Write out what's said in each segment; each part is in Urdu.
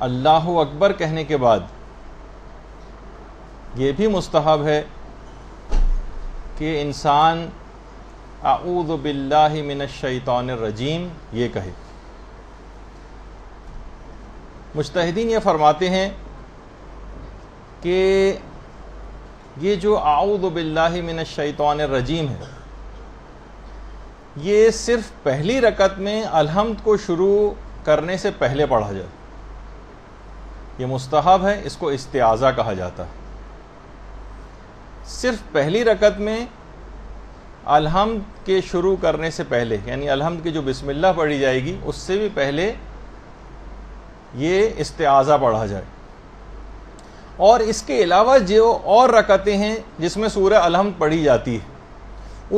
اللہ اکبر کہنے کے بعد یہ بھی مستحب ہے کہ انسان اعوذ باللہ من الشیطان الرجیم یہ کہے۔ مجتہدین یہ فرماتے ہیں کہ یہ جو اعوذ باللہ من الشیطان الرجیم ہے یہ صرف پہلی رکعت میں الحمد کو شروع کرنے سے پہلے پڑھا جائے، یہ مستحب ہے، اس کو استعاذہ کہا جاتا ہے۔ صرف پہلی رکعت میں الحمد کے شروع کرنے سے پہلے، یعنی الحمد کی جو بسم اللہ پڑھی جائے گی اس سے بھی پہلے یہ استعاذہ پڑھا جائے۔ اور اس کے علاوہ جو اور رکعتیں ہیں جس میں سورہ الحمد پڑھی جاتی ہے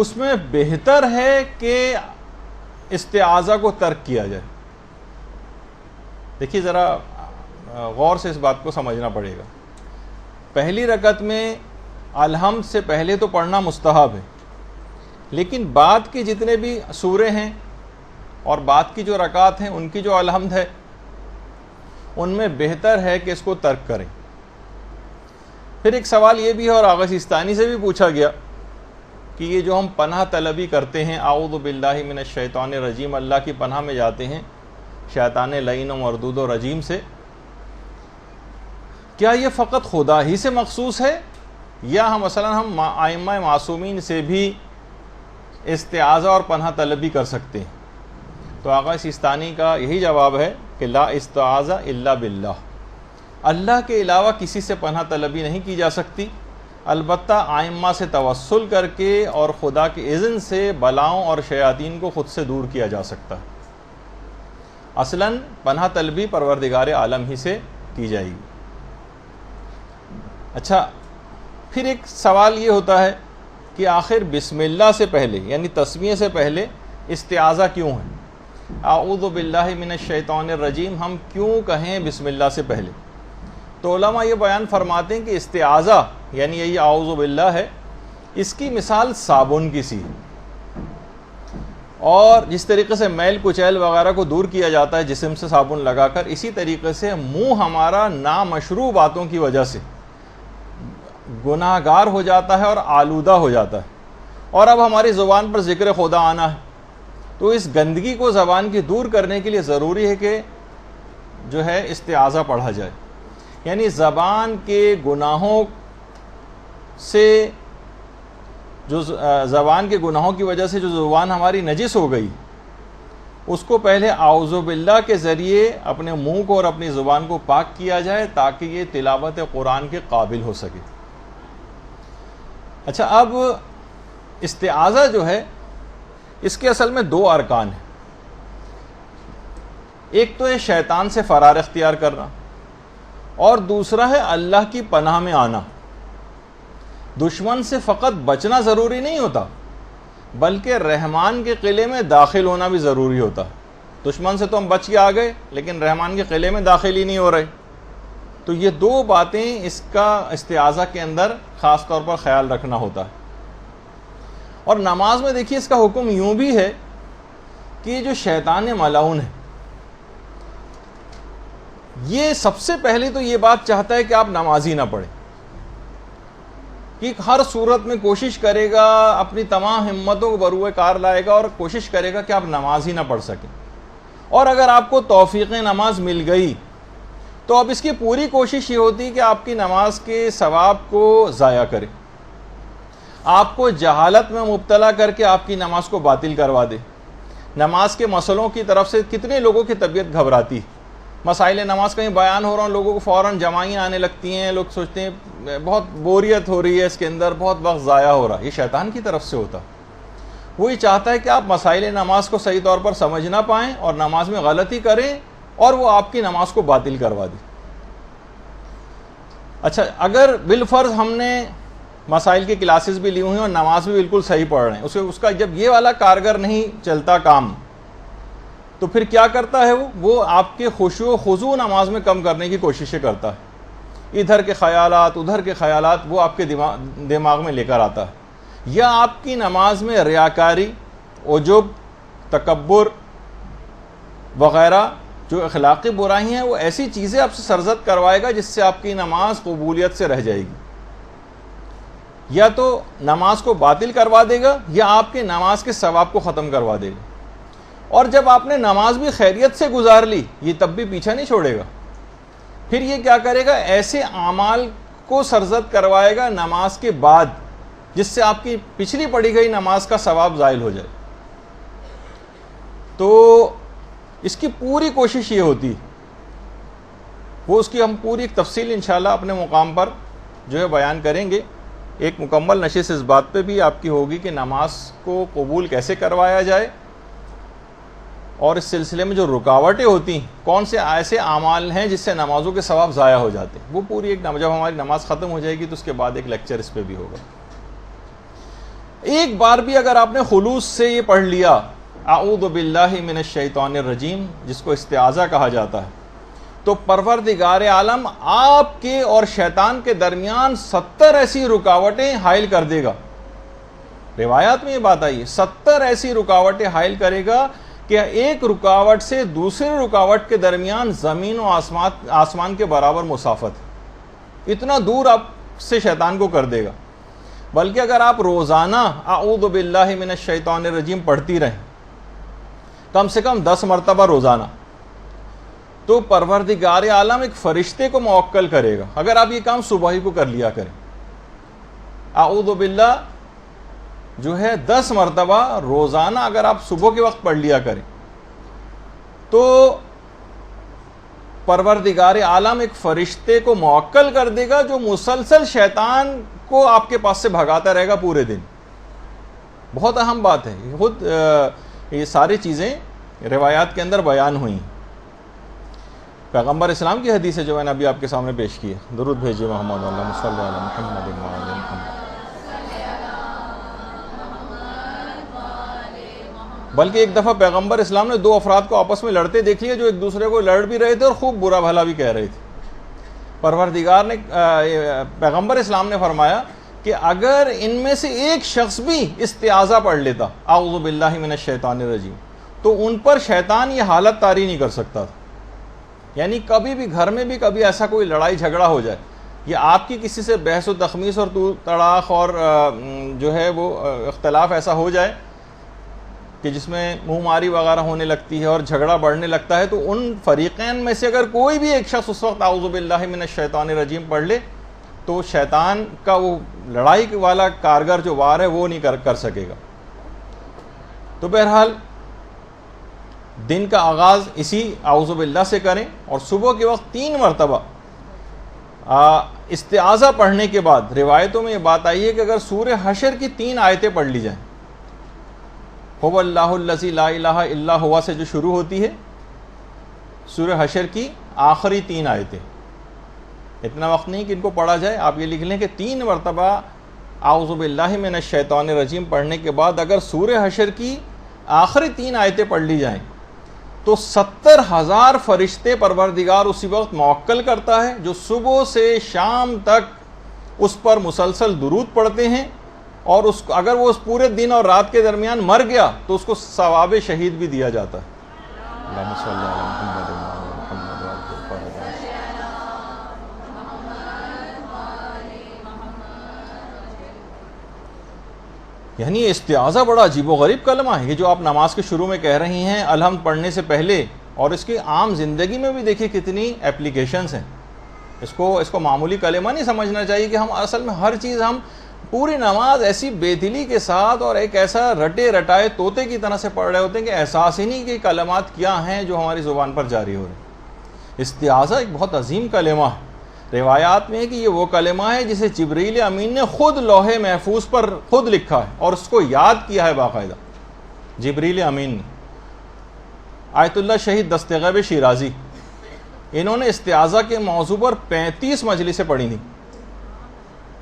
اس میں بہتر ہے کہ استعاذہ کو ترک کیا جائے۔ دیکھیے ذرا غور سے اس بات کو سمجھنا پڑے گا۔ پہلی رکعت میں الحمد سے پہلے تو پڑھنا مستحب ہے، لیکن بعد کے جتنے بھی سورے ہیں اور بعد کی جو رکعت ہیں ان کی جو الحمد ہے ان میں بہتر ہے کہ اس کو ترک کریں۔ پھر ایک سوال یہ بھی ہے اور آغا سیستانی سے بھی پوچھا گیا کہ یہ جو ہم پناہ طلبی کرتے ہیں اعوذ باللہ من الشیطان الرجیم، اللہ کی پناہ میں جاتے ہیں شیطان لعین و مردود و رجیم سے، کیا یہ فقط خدا ہی سے مخصوص ہے یا ہم ائمہ معصومین سے بھی استعاذہ اور پناہ طلبی کر سکتے ہیں؟ تو آغا سیستانی کا یہی جواب ہے کہ لا استعاذہ الا باللہ، اللہ کے علاوہ کسی سے پناہ طلبی نہیں کی جا سکتی، البتہ ائمہ سے توسل کر کے اور خدا کے اذن سے بلاؤں اور شیاطین کو خود سے دور کیا جا سکتا ہے۔ اصلاً پناہ طلبی پروردگار عالم ہی سے کی جائے گی۔ اچھا، پھر ایک سوال یہ ہوتا ہے کہ آخر بسم اللہ سے پہلے یعنی تسمیہ سے پہلے استعاذہ کیوں ہے؟ اعوذ باللہ من الشیطان الرجیم ہم کیوں کہیں بسم اللہ سے پہلے؟ تو علماء یہ بیان فرماتے ہیں کہ استعاذہ یعنی یہی اعوذ باللہ ہے، اس کی مثال صابن کی سی ہے، اور جس طریقے سے میل کچیل وغیرہ کو دور کیا جاتا ہے جسم سے صابن لگا کر، اسی طریقے سے منہ ہمارا نامشروع باتوں کی وجہ سے گناہ گار ہو جاتا ہے اور آلودہ ہو جاتا ہے، اور اب ہماری زبان پر ذکر خدا آنا ہے، تو اس گندگی کو زبان کی دور کرنے کے لیے ضروری ہے کہ جو ہے استعاذہ پڑھا جائے، یعنی زبان کے گناہوں سے جو زبان کے گناہوں کی وجہ سے جو زبان ہماری نجس ہو گئی اس کو پہلے اعوذ باللہ کے ذریعے اپنے منہ کو اور اپنی زبان کو پاک کیا جائے تاکہ یہ تلاوت قرآن کے قابل ہو سکے۔ اچھا، اب استعاذہ جو ہے اس کے اصل میں دو ارکان ہیں، ایک تو ہے شیطان سے فرار اختیار کرنا اور دوسرا ہے اللہ کی پناہ میں آنا۔ دشمن سے فقط بچنا ضروری نہیں ہوتا بلکہ رحمان کے قلعے میں داخل ہونا بھی ضروری ہوتا ہے۔ دشمن سے تو ہم بچ کے آ گئے لیکن رحمان کے قلعے میں داخل ہی نہیں ہو رہے، تو یہ دو باتیں اس کا استعاذہ کے اندر خاص طور پر خیال رکھنا ہوتا ہے۔ اور نماز میں دیکھیے اس کا حکم یوں بھی ہے کہ یہ جو شیطان ملعون ہے یہ سب سے پہلے تو یہ بات چاہتا ہے کہ آپ نماز ہی نہ پڑھیں، کہ ہر صورت میں کوشش کرے گا، اپنی تمام ہمتوں کو بروئے کار لائے گا اور کوشش کرے گا کہ آپ نماز ہی نہ پڑھ سکیں، اور اگر آپ کو توفیق نماز مل گئی تو اب اس کی پوری کوشش یہ ہوتی ہے کہ آپ کی نماز کے ثواب کو ضائع کرے، آپ کو جہالت میں مبتلا کر کے آپ کی نماز کو باطل کروا دے۔ نماز کے مسئلوں کی طرف سے کتنے لوگوں کی طبیعت گھبراتی، مسائل نماز کہیں بیان ہو رہا ہوں لوگوں کو فوراً جمائیاں آنے لگتی ہیں، لوگ سوچتے ہیں بہت بوریت ہو رہی ہے اس کے اندر، بہت وقت ضائع ہو رہا ہے۔ یہ شیطان کی طرف سے ہوتا، وہی چاہتا ہے کہ آپ مسائل نماز کو صحیح طور پر سمجھ نہ پائیں اور نماز میں غلطی کریں اور وہ آپ کی نماز کو باطل کروا دے۔ اچھا، اگر بالفرض ہم نے مسائل کی کلاسز بھی لی ہوئی ہیں اور نماز بھی بالکل صحیح پڑھ رہے ہیں، اس کا جب یہ والا کارگر نہیں چلتا کام تو پھر کیا کرتا ہے وہ آپ کے خشوع و خضوع نماز میں کم کرنے کی کوششیں کرتا ہے، ادھر کے خیالات ادھر کے خیالات وہ آپ کے دماغ میں لے کر آتا ہے، یا آپ کی نماز میں ریاکاری، عجب، تکبر وغیرہ جو اخلاقی برائی ہیں وہ ایسی چیزیں آپ سے سرزد کروائے گا جس سے آپ کی نماز قبولیت سے رہ جائے گی. یا تو نماز کو باطل کروا دے گا یا آپ کی نماز کے ثواب کو ختم کروا دے گا. اور جب آپ نے نماز بھی خیریت سے گزار لی یہ تب بھی پیچھا نہیں چھوڑے گا. پھر یہ کیا کرے گا, ایسے اعمال کو سرزد کروائے گا نماز کے بعد جس سے آپ کی پچھلی پڑھی گئی نماز کا ثواب زائل ہو جائے. تو اس کی پوری کوشش یہ ہوتی, وہ اس کی ہم پوری تفصیل انشاءاللہ اپنے مقام پر جو ہے بیان کریں گے. ایک مکمل نشست اس بات پہ بھی آپ کی ہوگی کہ نماز کو قبول کیسے کروایا جائے, اور اس سلسلے میں جو رکاوٹیں ہوتی ہیں, کون سے ایسے اعمال ہیں جس سے نمازوں کے ثواب ضائع ہو جاتے ہیں. وہ پوری ایک جب ہماری نماز ختم ہو جائے گی تو اس کے بعد ایک لیکچر اس پہ بھی ہوگا. ایک بار بھی اگر آپ نے خلوص سے یہ پڑھ لیا اعوذ باللہ من الشیطان الرجیم, جس کو استعاذہ کہا جاتا ہے, تو پروردگار عالم آپ کے اور شیطان کے درمیان 70 ایسی رکاوٹیں حائل کر دے گا. روایات میں یہ بات آئی ہے 70 ایسی رکاوٹیں حائل کرے گا کہ ایک رکاوٹ سے دوسری رکاوٹ کے درمیان زمین و آسمان کے برابر مسافت, اتنا دور آپ سے شیطان کو کر دے گا. بلکہ اگر آپ روزانہ اعوذ باللہ من الشیطان الرجیم پڑھتی رہیں کم سے کم 10 مرتبہ روزانہ, تو پروردگار عالم ایک فرشتے کو موکل کرے گا. اگر آپ یہ کام صبح ہی کو کر لیا کریں, اعوذ باللہ جو ہے 10 مرتبہ روزانہ اگر آپ صبح کے وقت پڑھ لیا کریں, تو پروردگار عالم ایک فرشتے کو موکل کر دے گا جو مسلسل شیطان کو آپ کے پاس سے بھگاتا رہے گا پورے دن. بہت اہم بات ہے, خود یہ ساری چیزیں روایات کے اندر بیان ہوئیں. پیغمبر اسلام کی حدیث ہے جو میں نے ابھی آپ کے سامنے پیش کی ہے. درود بھیجیے محمد اللہم صلی علی محمد وعلی محمد. بلکہ ایک دفعہ پیغمبر اسلام نے 2 افراد کو آپس میں لڑتے دیکھ لیا جو ایک دوسرے کو لڑ بھی رہے تھے اور خوب برا بھلا بھی کہہ رہے تھے. پیغمبر اسلام نے فرمایا کہ اگر ان میں سے ایک شخص بھی استعاذہ پڑھ لیتا اعوذ باللہ من الشیطان الرجیم, تو ان پر شیطان یہ حالت طاری نہیں کر سکتا تھا. یعنی کبھی بھی گھر میں بھی کبھی ایسا کوئی لڑائی جھگڑا ہو جائے, یا آپ کی کسی سے بحث و تخمیس اور تڑاخ اور جو ہے وہ اختلاف ایسا ہو جائے کہ جس میں منہ ماری وغیرہ ہونے لگتی ہے اور جھگڑا بڑھنے لگتا ہے, تو ان فریقین میں سے اگر کوئی بھی ایک شخص اس وقت اعوذ باللہ من الشیطان الرجیم پڑھ لے تو شیطان کا وہ لڑائی والا کارگر جو وار ہے وہ نہیں کر سکے گا. تو بہرحال دن کا آغاز اسی اعوذ باللہ سے کریں, اور صبح کے وقت 3 مرتبہ استعاذہ پڑھنے کے بعد روایتوں میں یہ بات آئی ہے کہ اگر سورہ حشر کی 3 آیتیں پڑھ لی جائیں, هو اللہ الذی لا الہ الا ہوا سے جو شروع ہوتی ہے, سورہ حشر کی آخری 3 آیتیں, اتنا وقت نہیں کہ ان کو پڑھا جائے, آپ یہ لکھ لیں کہ 3 مرتبہ اعوذ باللہ من الشیطان الرجیم پڑھنے کے بعد اگر سورہ حشر کی آخری 3 آیتیں پڑھ لی جائیں تو 70,000 فرشتے پروردگار اسی وقت موکل کرتا ہے جو صبح سے شام تک اس پر مسلسل درود پڑھتے ہیں, اور اگر وہ اس پورے دن اور رات کے درمیان مر گیا تو اس کو ثواب شہید بھی دیا جاتا ہے. اللہم صلی علی محمد وعلی محمد یعنی استعاذہ بڑا عجیب و غریب کلمہ ہے یہ جو آپ نماز کے شروع میں کہہ رہی ہیں الحمد پڑھنے سے پہلے, اور اس کی عام زندگی میں بھی دیکھیں کتنی اپلیکیشنز ہیں. اس کو معمولی کلمہ نہیں سمجھنا چاہیے کہ ہم اصل میں ہر چیز ہم پوری نماز ایسی بے دلی کے ساتھ اور ایک ایسا رٹے رٹائے طوطے کی طرح سے پڑھ رہے ہوتے ہیں کہ احساس ہی نہیں کہ کلمات کیا ہیں جو ہماری زبان پر جاری ہو رہے ہیں. استعاذہ ایک بہت عظیم کلمہ ہے. روایات میں ہے کہ یہ وہ کلمہ ہے جسے جبریل امین نے خود لوح محفوظ پر خود لکھا ہے اور اس کو یاد کیا ہے باقاعدہ. جبریل امین نے, آیت اللہ شہید دستغیب شیرازی, انہوں نے استعاذہ کے موضوع پر 35 مجلسیں پڑھی تھیں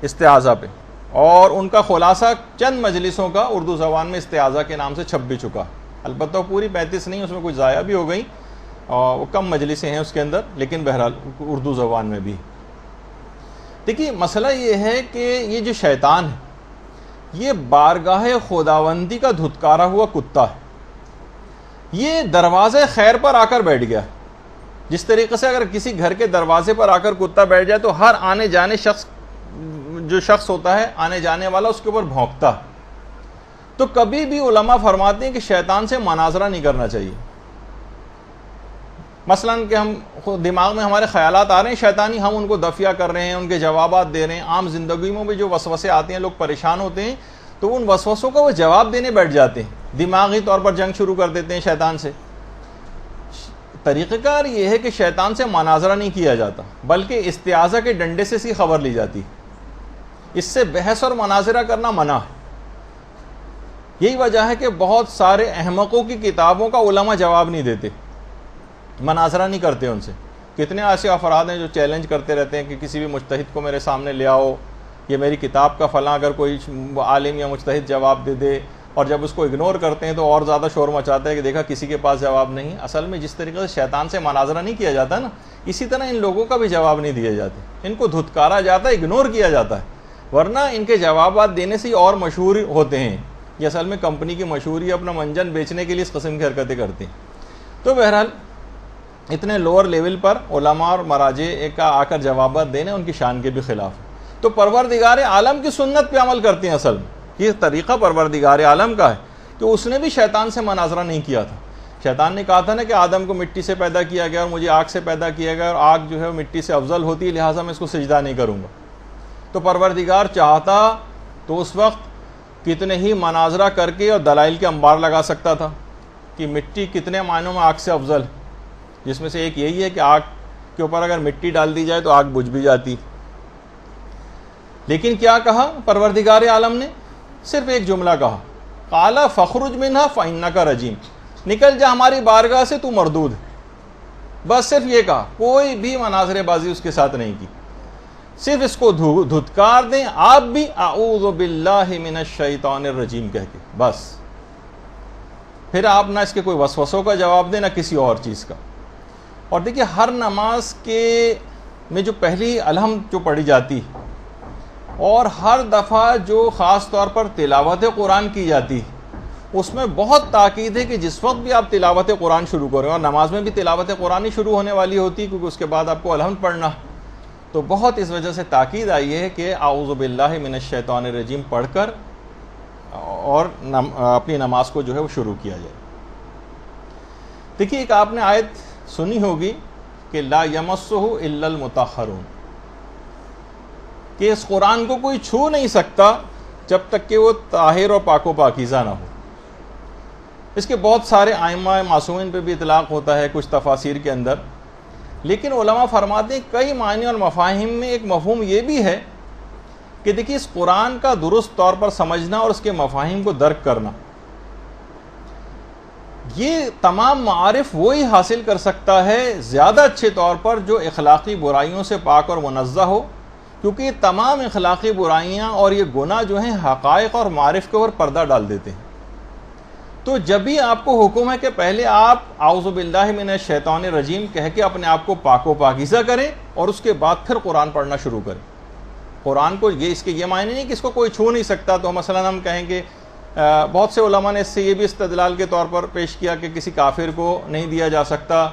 استعاذہ پہ, اور ان کا خلاصہ چند مجلسوں کا اردو زبان میں استعاذہ کے نام سے چھپ بھی چکا. البتہ پوری 35 نہیں, اس میں کچھ ضائع بھی ہو گئیں اور وہ کم مجلسیں ہیں اس کے اندر, لیکن بہرحال اردو زبان میں بھی. دیکھیے مسئلہ یہ ہے کہ یہ جو شیطان ہے یہ بارگاہ خداوندی کا دھتکارا ہوا کتا ہے. یہ دروازے خیر پر آ کر بیٹھ گیا. جس طریقے سے اگر کسی گھر کے دروازے پر آ کر کتا بیٹھ جائے تو ہر آنے جانے جو شخص ہوتا ہے آنے جانے والا اس کے اوپر بھونکتا. تو کبھی بھی علماء فرماتے ہیں کہ شیطان سے مناظرہ نہیں کرنا چاہیے. مثلاً کہ ہم دماغ میں ہمارے خیالات آ رہے ہیں شیطانی، ہم ان کو دفیہ کر رہے ہیں، ان کے جوابات دے رہے ہیں. عام زندگی میں بھی جو وسوسے آتے ہیں لوگ پریشان ہوتے ہیں تو ان وسوسوں کا وہ جواب دینے بیٹھ جاتے ہیں، دماغی طور پر جنگ شروع کر دیتے ہیں شیطان سے. طریقہ کار یہ ہے کہ شیطان سے مناظرہ نہیں کیا جاتا بلکہ استعاذہ کے ڈنڈے سے سی خبر لی جاتی. اس سے بحث اور مناظرہ کرنا منع ہے. یہی وجہ ہے کہ بہت سارے احمقوں کی کتابوں کا علماء جواب نہیں دیتے، مناظرہ نہیں کرتے ان سے. کتنے ایسے افراد ہیں جو چیلنج کرتے رہتے ہیں کہ کسی بھی مجتہد کو میرے سامنے لے آؤ، یہ میری کتاب کا فلاں اگر کوئی عالم یا مجتہد جواب دے دے، اور جب اس کو اگنور کرتے ہیں تو اور زیادہ شور مچاتا ہے کہ دیکھا کسی کے پاس جواب نہیں. اصل میں جس طریقے سے شیطان سے مناظرہ نہیں کیا جاتا نا، اسی طرح ان لوگوں کا بھی جواب نہیں دیا جاتا، ان کو دھتکارا جاتا ہے، اگنور کیا جاتا ہے. ورنہ ان کے جوابات دینے سے اور مشہور ہوتے ہیں. یہ اصل میں کمپنی کی مشہوری اپنا منجن بیچنے کے لیے اس قسم کی حرکتیں کرتے ہیں. تو بہرحال اتنے لوور لیول پر علماء اور مراجع کا آ کر جوابات دینے ان کی شان کے بھی خلاف ہے. تو پروردگار عالم کی سنت پہ عمل کرتے ہیں. اصل میں یہ طریقہ پروردگار عالم کا ہے کہ اس نے بھی شیطان سے مناظرہ نہیں کیا تھا. شیطان نے کہا تھا نا کہ آدم کو مٹی سے پیدا کیا گیا اور مجھے آگ سے پیدا کیا گیا، اور آگ جو ہے وہ مٹی سے افضل ہوتی ہے، لہٰذا میں اس کو سجدہ نہیں کروں گا. تو پروردگار چاہتا تو اس وقت کتنے ہی مناظرہ کر کے اور دلائل کے انبار لگا سکتا تھا کہ مٹی کتنے معنوں میں آگ سے افضل ہے، جس میں سے ایک یہی ہے کہ آگ کے اوپر اگر مٹی ڈال دی جائے تو آگ بجھ بھی جاتی. لیکن کیا کہا پروردگار عالم نے؟ صرف ایک جملہ کہا، قَالَ فَخْرُجْ مِنْهَا فَإِنَّكَ رَجِيمٌ، نکل جا ہماری بارگاہ سے، تو مردود ہے. بس صرف یہ کہا، کوئی بھی مناظرے بازی اس کے ساتھ نہیں کی. صرف اس کو دھتکار دیں آپ بھی اعوذ باللہ من الشیطان الرجیم کہہ کے، بس. پھر آپ نہ اس کے کوئی وسوسوں کا جواب دیں نہ کسی اور چیز کا. اور دیکھیے ہر نماز کے میں جو پہلی الحمد جو پڑھی جاتی اور ہر دفعہ جو خاص طور پر تلاوت قرآن کی جاتی، اس میں بہت تاکید ہے کہ جس وقت بھی آپ تلاوت قرآن شروع کریں، اور نماز میں بھی تلاوت قرآن ہی شروع ہونے والی ہوتی کیونکہ اس کے بعد آپ کو الحمد پڑھنا، تو بہت اس وجہ سے تاکید آئی ہے کہ اعوذ باللہ من الشیطان الرجیم پڑھ کر اور اپنی نماز کو جو ہے وہ شروع کیا جائے. دیکھیے ایک آپ نے آیت سنی ہوگی کہ لا یمسہ الا المطہرون، کہ اس قرآن کو کوئی چھو نہیں سکتا جب تک کہ وہ طاہر اور پاک و پاکیزہ نہ ہو. اس کے بہت سارے ائمہ معصومین پہ بھی اطلاق ہوتا ہے کچھ تفاسیر کے اندر، لیکن علماء فرماتے ہیں کئی معنی اور مفاہیم میں ایک مفہوم یہ بھی ہے کہ دیکھیے اس قرآن کا درست طور پر سمجھنا اور اس کے مفاہیم کو درک کرنا، یہ تمام معارف وہی حاصل کر سکتا ہے زیادہ اچھے طور پر جو اخلاقی برائیوں سے پاک اور منزہ ہو، کیونکہ یہ تمام اخلاقی برائیاں اور یہ گناہ جو ہیں حقائق اور معارف کے اوپر پردہ ڈال دیتے ہیں. تو جب بھی آپ کو حکم ہے کہ پہلے آپ اعوذ باللہ من الشیطان الرجیم کہہ کے اپنے آپ کو پاک و پاکیزہ کریں اور اس کے بعد پھر قرآن پڑھنا شروع کریں. قرآن کو اس کے یہ معنی نہیں کہ اس کو کوئی چھو نہیں سکتا. تو مثلا ہم کہیں کہ بہت سے علماء نے اس سے یہ بھی استدلال کے طور پر پیش کیا کہ کسی کافر کو نہیں دیا جا سکتا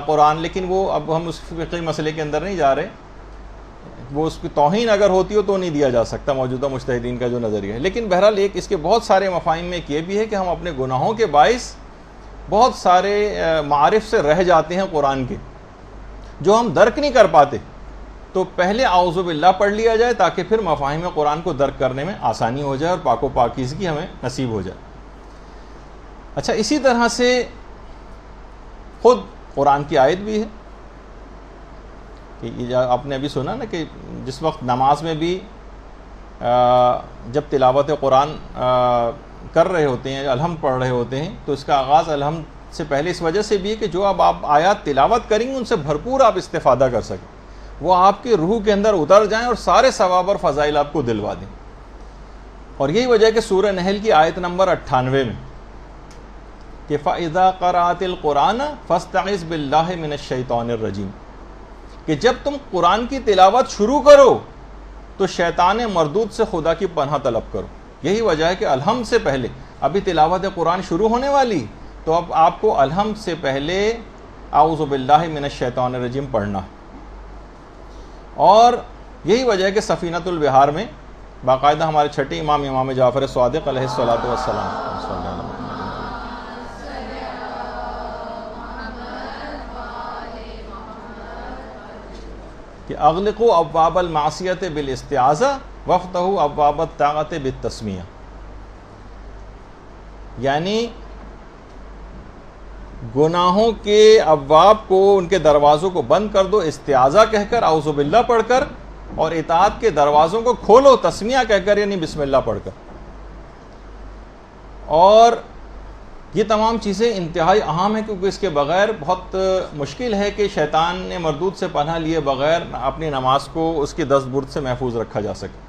قرآن، لیکن وہ اب ہم اس فقہی مسئلے کے اندر نہیں جا رہے، وہ اس کی توہین اگر ہوتی ہو تو نہیں دیا جا سکتا موجودہ مجتہدین کا جو نظریہ ہے. لیکن بہرحال ایک اس کے بہت سارے مفاہیم میں ایک یہ بھی ہے کہ ہم اپنے گناہوں کے باعث بہت سارے معارف سے رہ جاتے ہیں قرآن کے جو ہم درک نہیں کر پاتے. تو پہلے اعوذ باللہ پڑھ لیا جائے تاکہ پھر مفاہیم قرآن کو درک کرنے میں آسانی ہو جائے اور پاک و پاکیزگی ہمیں نصیب ہو جائے. اچھا، اسی طرح سے خود قرآن کی آیت بھی ہے کہ آپ نے ابھی سنا نا کہ جس وقت نماز میں بھی جب تلاوت قرآن کر رہے ہوتے ہیں، الحمد پڑھ رہے ہوتے ہیں، تو اس کا آغاز الحمد سے پہلے اس وجہ سے بھی ہے کہ جو اب آپ آیات تلاوت کریں گے ان سے بھرپور آپ استفادہ کر سکیں، وہ آپ کی روح کے اندر اتر جائیں اور سارے ثواب اور فضائل آپ کو دلوا دیں. اور یہی وجہ ہے کہ سورہ نحل کی آیت نمبر 98 میں کہ فَإِذَا قَرَأْتِ الْقُرْآنَ فَاسْتَعِذْ بِاللَّهِ مِنَ الشَّيْطَانِ الرَّجِيمِ، کہ جب تم قرآن کی تلاوت شروع کرو تو شیطان مردود سے خدا کی پناہ طلب کرو. یہی وجہ ہے کہ الحمد سے پہلے، ابھی تلاوت قرآن شروع ہونے والی، تو اب آپ کو الحمد سے پہلے اعوذ باللہ من الشیطان الرجیم پڑھنا ہے. اور یہی وجہ ہے کہ سفینۃ البحار میں باقاعدہ ہمارے چھٹے امام جعفر صادق علیہ الصلوۃ والسلام کہ اغلقوا ابواب المعصیۃ بالاستعاذہ وافتحوا ابواب الطاعۃ بالتسمیہ، یعنی گناہوں کے ابواب کو، ان کے دروازوں کو بند کر دو استعاذہ کہہ کر، اعوذ باللہ پڑھ کر، اور اطاعت کے دروازوں کو کھولو تسمیہ کہہ کر، یعنی بسم اللہ پڑھ کر. اور یہ تمام چیزیں انتہائی اہم ہیں، کیونکہ اس کے بغیر بہت مشکل ہے کہ شیطان نے مردود سے پناہ لیے بغیر اپنی نماز کو اس کی دست برد سے محفوظ رکھا جا سکے.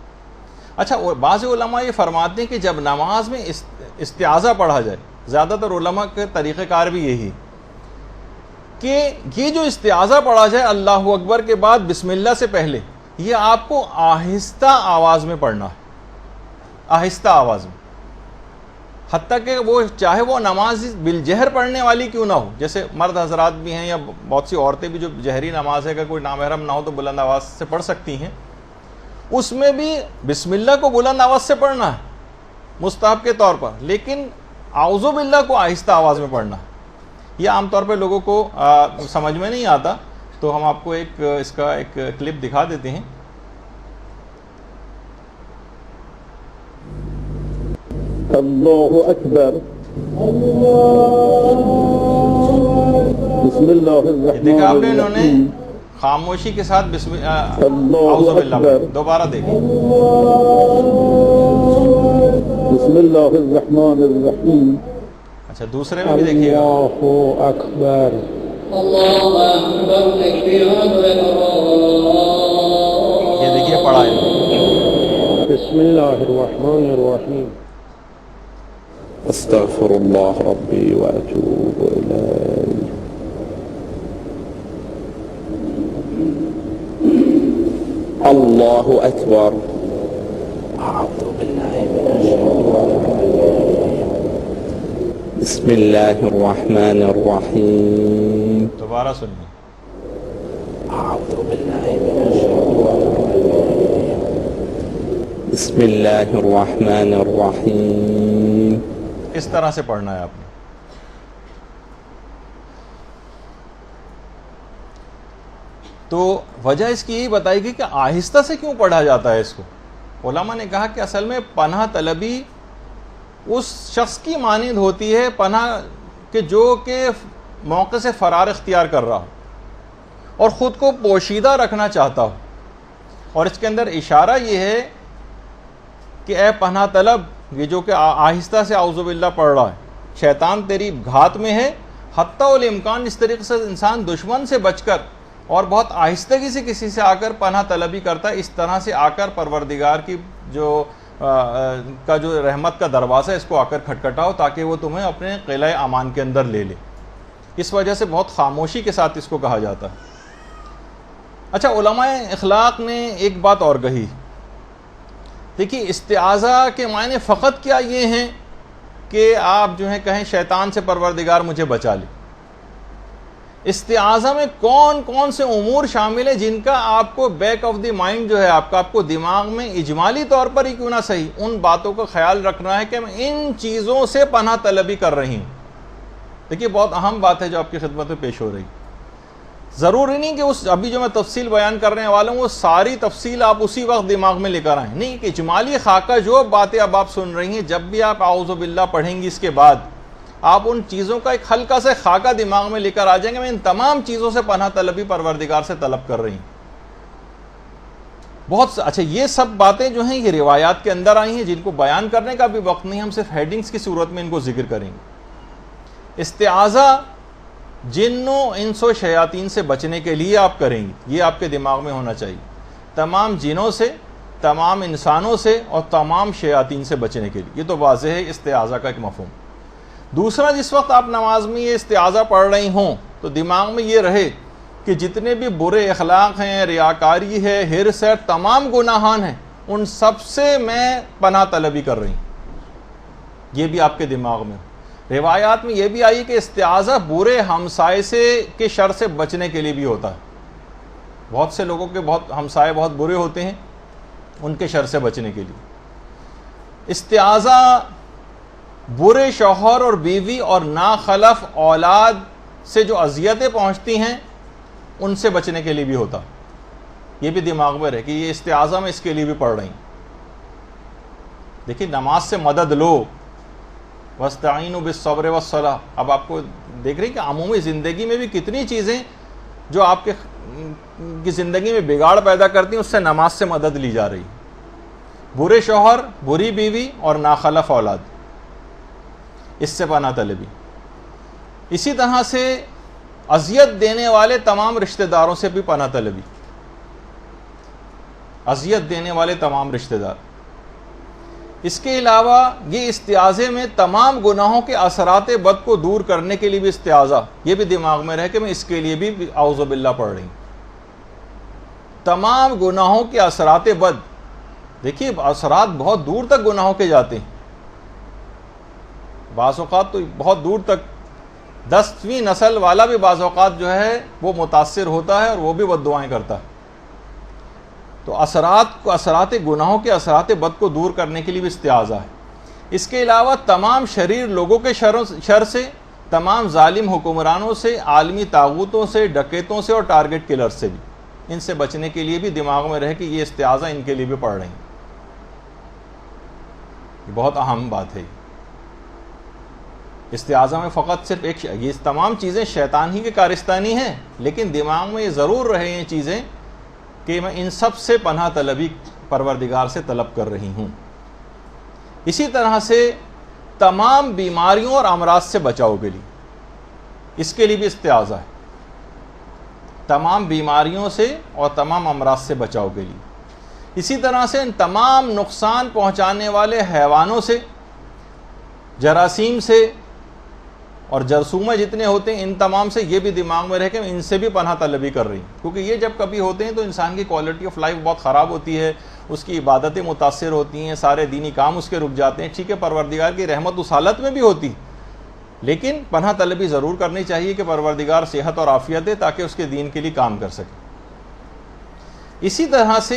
اچھا، بعض علماء یہ فرماتے ہیں کہ جب نماز میں استعاذہ پڑھا جائے، زیادہ تر علماء کے طریقہ کار بھی یہی کہ یہ جو استعاذہ پڑھا جائے اللہ اکبر کے بعد بسم اللہ سے پہلے، یہ آپ کو آہستہ آواز میں پڑھنا ہے، آہستہ آواز میں، حتیٰ کہ وہ چاہے وہ نماز بالجہر پڑھنے والی کیوں نہ ہو. جیسے مرد حضرات بھی ہیں یا بہت سی عورتیں بھی جو جہری نماز ہے، اگر کوئی نامحرم نہ ہو تو بلند آواز سے پڑھ سکتی ہیں، اس میں بھی بسم اللہ کو بلند آواز سے پڑھنا ہے مستحب کے طور پر، لیکن اعوذ باللہ کو آہستہ آواز میں پڑھنا ہے. یہ عام طور پہ لوگوں کو سمجھ میں نہیں آتا، تو ہم آپ کو اس کا ایک کلپ دکھا دیتے ہیں. اللہ اکبر، بسم اللہ الرحمن دیکھا آپ نے، انہوں نے الرحیم، خاموشی کے ساتھ اعوذ باللہ. دوبارہ دیکھیں. بسم اللہ الرحمن الرحیم. اچھا، دوسرے میں بھی دیکھیے گا. اللہ اکبر، یہ دیکھیے پڑھا ہے. بسم اللہ الرحمن الرحیم. استغفر اللہ ربی واتوب الیہ. اللہ اکبر. اعوذ باللہ من الشیطان الرجیم. بسم اللہ الرحمن الرحیم. دوبارہ سنیے. اعوذ باللہ من الشیطان الرجیم. بسم اللہ الرحمن الرحیم. اس طرح سے پڑھنا ہے آپ نے. تو وجہ اس کی یہی بتائی گئی کہ آہستہ سے کیوں پڑھا جاتا ہے اس کو. علماء نے کہا کہ اصل میں پناہ طلبی اس شخص کی مانند ہوتی ہے پناہ کہ جو کہ موقع سے فرار اختیار کر رہا ہو اور خود کو پوشیدہ رکھنا چاہتا ہو. اور اس کے اندر اشارہ یہ ہے کہ اے پناہ طلب، یہ جو کہ آہستہ سے اعوذ باللہ پڑھ رہا ہے، شیطان تیری گھات میں ہے. حتیٰ الامکان اس طریقے سے انسان دشمن سے بچ کر اور بہت آہستگی سے کسی سے آ کر پناہ طلبی کرتا ہے، اس طرح سے آ کر پروردگار کی جو رحمت کا دروازہ ہے اس کو آ کر کھٹکھٹاؤ تاکہ وہ تمہیں اپنے قلعہ امان کے اندر لے لے. اس وجہ سے بہت خاموشی کے ساتھ اس کو کہا جاتا ہے. اچھا، علماء اخلاق نے ایک بات اور کہی. دیکھیے، استعاذہ کے معنی فقط کیا یہ ہیں کہ آپ جو ہیں کہیں شیطان سے پروردگار مجھے بچا لے. استعاذہ میں کون کون سے امور شامل ہیں جن کا آپ کو بیک آف دی مائنڈ جو ہے آپ کو دماغ میں اجمالی طور پر ہی کیوں نہ صحیح ان باتوں کا خیال رکھنا ہے کہ میں ان چیزوں سے پناہ طلبی کر رہی ہوں. دیکھیے، بہت اہم بات ہے جو آپ کی خدمت میں پیش ہو رہی. ضروری نہیں کہ ابھی جو میں تفصیل بیان کرنے والا ہوں وہ ساری تفصیل آپ اسی وقت دماغ میں لے کر آئیں. نہیں، کہ اجمالی خاکہ جو باتیں اب آپ سن رہی ہیں، جب بھی آپ اعوذ باللہ پڑھیں گی اس کے بعد آپ ان چیزوں کا ایک ہلکا سے خاکہ دماغ میں لے کر آ جائیں گے. میں ان تمام چیزوں سے پناہ طلبی پروردگار سے طلب کر رہی ہوں. بہت اچھا، یہ سب باتیں جو ہیں یہ روایات کے اندر آئی ہیں جن کو بیان کرنے کا بھی وقت نہیں، ہم صرف ہیڈنگز کی صورت میں ان کو ذکر کریں گے. استعاذہ جنوں انس و شیاطین سے بچنے کے لیے آپ کریں گی، یہ آپ کے دماغ میں ہونا چاہیے. تمام جنوں سے، تمام انسانوں سے اور تمام شیاطین سے بچنے کے لیے. یہ تو واضح ہے استعاذہ کا ایک مفہوم. دوسرا، جس وقت آپ نماز میں یہ استعاذہ پڑھ رہی ہوں تو دماغ میں یہ رہے کہ جتنے بھی برے اخلاق ہیں، ریاکاری ہے، حرص ہے، تمام گناہان ہیں، ان سب سے میں پناہ طلبی کر رہی ہوں. یہ بھی آپ کے دماغ میں. روایات میں یہ بھی آئی کہ استعاذہ برے ہمسائے سے کے شر سے بچنے کے لیے بھی ہوتا ہے. بہت سے لوگوں کے ہمسائے بہت برے ہوتے ہیں، ان کے شر سے بچنے کے لیے. استعاذہ برے شوہر اور بیوی اور ناخلف اولاد سے جو اذیتیں پہنچتی ہیں ان سے بچنے کے لیے بھی ہوتا. یہ بھی دماغ میں رہے کہ یہ استعاذہ میں اس کے لیے بھی پڑھ رہی. دیکھیے نماز سے مدد لو، وَاسْتَعِينُوا بِالصَّبْرِ وَالصَّلَاةِ. اب آپ کو دیکھ رہے ہیں کہ عمومی زندگی میں بھی کتنی چیزیں جو آپ کی زندگی میں بگاڑ پیدا کرتی ہیں اس سے نماز سے مدد لی جا رہی. برے شوہر، بری بیوی اور ناخلف اولاد، اس سے پناہ طلبی. اسی طرح سے اذیت دینے والے تمام رشتہ داروں سے بھی پناہ طلبی. اذیت دینے والے تمام رشتہ دار. اس کے علاوہ یہ استعاذے میں تمام گناہوں کے اثرات بد کو دور کرنے کے لیے بھی استعاذہ، یہ بھی دماغ میں رہے کہ میں اس کے لیے بھی اعوذ باللہ پڑھ رہی ہوں. تمام گناہوں کے اثرات بد، دیکھیے اثرات بہت دور تک گناہوں کے جاتے ہیں. بعض اوقات تو بہت دور تک 10ویں نسل والا بھی بعض اوقات جو ہے وہ متاثر ہوتا ہے اور وہ بھی بد دعائیں کرتا ہے. تو اثرات گناہوں کے اثرات بد کو دور کرنے کے لیے بھی استعاذہ ہے. اس کے علاوہ تمام شریر لوگوں کے شر سے، تمام ظالم حکمرانوں سے، عالمی طاغوتوں سے، ڈکیتوں سے اور ٹارگٹ کلر سے بھی، ان سے بچنے کے لیے بھی دماغ میں رہے کہ یہ استعاذہ ان کے لیے بھی پڑھ رہے ہیں. یہ بہت اہم بات ہے. استعاذہ میں فقط صرف یہ تمام چیزیں شیطان ہی کے کارستانی ہیں، لیکن دماغ میں یہ ضرور رہے یہ چیزیں کہ میں ان سب سے پناہ طلبی پروردگار سے طلب کر رہی ہوں. اسی طرح سے تمام بیماریوں اور امراض سے بچاؤ کے لیے، اس کے لیے بھی استعاذہ ہے. تمام بیماریوں سے اور تمام امراض سے بچاؤ کے لیے. اسی طرح سے ان تمام نقصان پہنچانے والے حیوانوں سے، جراثیم سے اور جرثومہ جتنے ہوتے ہیں ان تمام سے، یہ بھی دماغ میں رہ کے ان سے بھی پناہ طلبی کر رہی ہیں. کیونکہ یہ جب کبھی ہوتے ہیں تو انسان کی کوالٹی آف لائف بہت خراب ہوتی ہے، اس کی عبادتیں متاثر ہوتی ہیں، سارے دینی کام اس کے رک جاتے ہیں. ٹھیک ہے پروردگار کی رحمت اس حالت میں بھی ہوتی، لیکن پناہ طلبی ضرور کرنی چاہیے کہ پروردگار صحت اور عافیت دے تاکہ اس کے دین کے لیے کام کر سکے. اسی طرح سے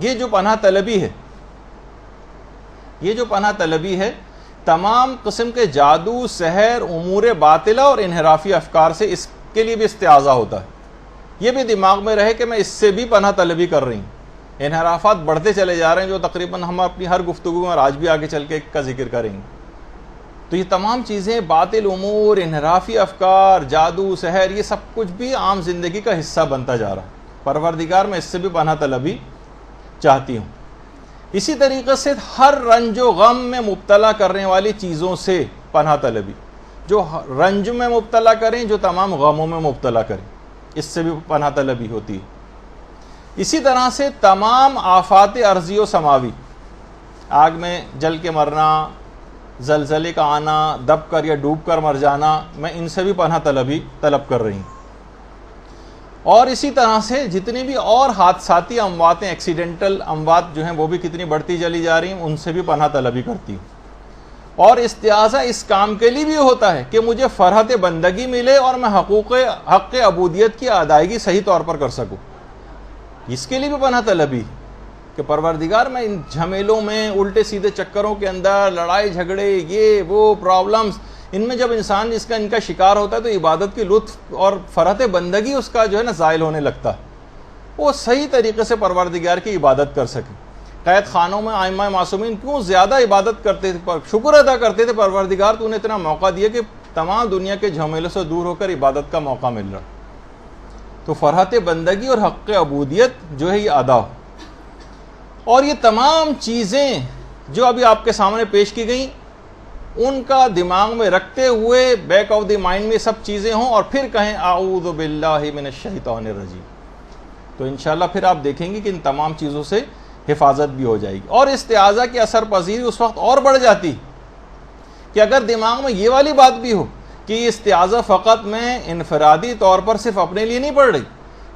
یہ جو پناہ طلبی ہے تمام قسم کے جادو، سحر، امور باطلہ اور انحرافی افکار سے، اس کے لیے بھی استعاذہ ہوتا ہے. یہ بھی دماغ میں رہے کہ میں اس سے بھی پناہ طلبی کر رہی ہوں. انحرافات بڑھتے چلے جا رہے ہیں جو تقریباً ہم اپنی ہر گفتگو میں اور آج بھی آگے چل کے کا ذکر کریں گے. تو یہ تمام چیزیں، باطل امور، انحرافی افکار، جادو، سحر، یہ سب کچھ بھی عام زندگی کا حصہ بنتا جا رہا ہے. پروردگار میں اس سے بھی پناہ طلبی چاہتی ہوں. اسی طریقے سے ہر رنج و غم میں مبتلا کرنے والی چیزوں سے پناہ طلبی، جو رنج میں مبتلا کریں، جو تمام غموں میں مبتلا کریں، اس سے بھی پناہ طلبی ہوتی ہے. اسی طرح سے تمام آفات ارضی و سماوی، آگ میں جل کے مرنا، زلزلے کا آنا، دب کر یا ڈوب کر مر جانا، میں ان سے بھی پناہ طلبی طلب کر رہی ہوں. اور اسی طرح سے جتنی بھی اور حادثاتی امواتیں، ایکسیڈنٹل اموات جو ہیں وہ بھی کتنی بڑھتی چلی جا رہی ہیں، ان سے بھی پناہ طلبی کرتی ہوں. اور استعاذہ اس کام کے لیے بھی ہوتا ہے کہ مجھے فرحت بندگی ملے اور میں حق عبودیت کی ادائیگی صحیح طور پر کر سکوں. اس کے لیے بھی پناہ طلبی کہ پروردگار میں ان جھمیلوں میں، الٹے سیدھے چکروں کے اندر، لڑائی جھگڑے، یہ وہ پرابلمز، ان میں جب انسان ان کا شکار ہوتا ہے تو عبادت کی لطف اور فرحت بندگی اس کا جو ہے نا زائل ہونے لگتا ہے. وہ صحیح طریقے سے پروردگار کی عبادت کر سکے. قید خانوں میں ائمہ معصومین کیوں زیادہ عبادت کرتے تھے، شکر ادا کرتے تھے، پروردگار تو نے اتنا موقع دیا کہ تمام دنیا کے جھمیلوں سے دور ہو کر عبادت کا موقع مل رہا. تو فرحت بندگی اور حق عبودیت جو ہے یہ ادا ہو. اور یہ تمام چیزیں جو ابھی آپ کے سامنے پیش کی گئیں، ان کا دماغ میں رکھتے ہوئے بیک آف دی مائنڈ میں سب چیزیں ہوں اور پھر کہیں اعوذ باللہ من الشیطان الرجیم، تو انشاءاللہ پھر آپ دیکھیں گے کہ ان تمام چیزوں سے حفاظت بھی ہو جائے گی. اور استعاذہ کی اثر پذیری اس وقت اور بڑھ جاتی کہ اگر دماغ میں یہ والی بات بھی ہو کہ یہ استعاذہ فقط میں انفرادی طور پر صرف اپنے لیے نہیں پڑھ رہی،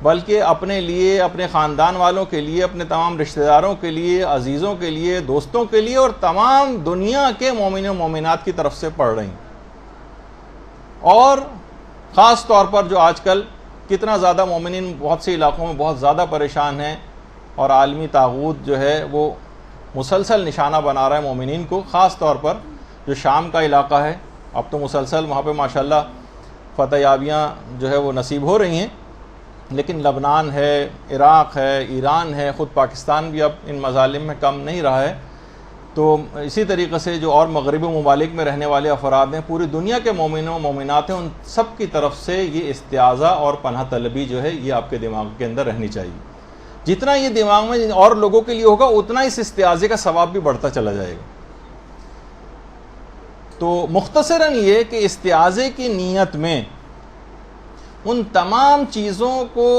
بلکہ اپنے لیے، اپنے خاندان والوں کے لیے، اپنے تمام رشتہ داروں کے لیے، عزیزوں کے لیے، دوستوں کے لیے اور تمام دنیا کے مومنین و مومنات کی طرف سے پڑھ رہی ہیں۔ اور خاص طور پر جو آج کل کتنا زیادہ مومنین بہت سے علاقوں میں بہت زیادہ پریشان ہیں، اور عالمی طاغوت جو ہے وہ مسلسل نشانہ بنا رہا ہے مومنین کو، خاص طور پر جو شام کا علاقہ ہے۔ اب تو مسلسل وہاں پہ ماشاءاللہ فتح یابیاں جو ہے وہ نصیب ہو رہی ہیں، لیکن لبنان ہے، عراق ہے، ایران ہے، خود پاکستان بھی اب ان مظالم میں کم نہیں رہا ہے۔ تو اسی طریقے سے جو اور مغربی ممالک میں رہنے والے افراد ہیں، پوری دنیا کے مومنوں و مومنات ہیں، ان سب کی طرف سے یہ استعاذہ اور پناہ طلبی جو ہے یہ آپ کے دماغ کے اندر رہنی چاہیے۔ جتنا یہ دماغ میں اور لوگوں کے لیے ہوگا اتنا اس استعاذے کا ثواب بھی بڑھتا چلا جائے گا۔ تو مختصراً یہ کہ استعاذے کی نیت میں ان تمام چیزوں کو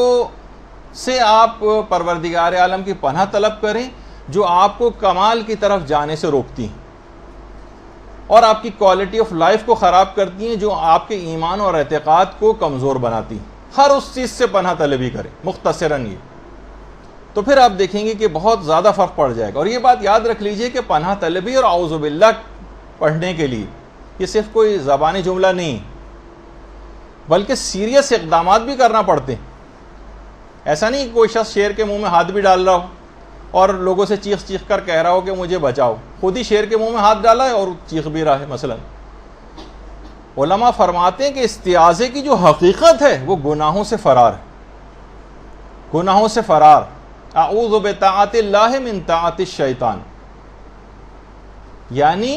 سے آپ پروردگار عالم کی پناہ طلب کریں جو آپ کو کمال کی طرف جانے سے روکتی ہیں اور آپ کی کوالٹی آف لائف کو خراب کرتی ہیں، جو آپ کے ایمان اور اعتقاد کو کمزور بناتی ہیں۔ ہر اس چیز سے پناہ طلبی کریں، مختصراً یہ، تو پھر آپ دیکھیں گے کہ بہت زیادہ فرق پڑ جائے گا۔ اور یہ بات یاد رکھ لیجئے کہ پناہ طلبی اور اعوذ باللہ پڑھنے کے لیے یہ صرف کوئی زبانی جملہ نہیں، بلکہ سیریس اقدامات بھی کرنا پڑتے ہیں۔ ایسا نہیں کہ کوئی شخص شیر کے منہ میں ہاتھ بھی ڈال رہا ہو اور لوگوں سے چیخ چیخ کر کہہ رہا ہو کہ مجھے بچاؤ، خود ہی شیر کے منہ میں ہاتھ ڈالا ہے اور چیخ بھی رہا ہے۔ مثلا علماء فرماتے ہیں کہ استعاذے کی جو حقیقت ہے وہ گناہوں سے فرار ہے، گناہوں سے فرار۔ اعوذ بطاعت اللہ من طاعت الشیطان، یعنی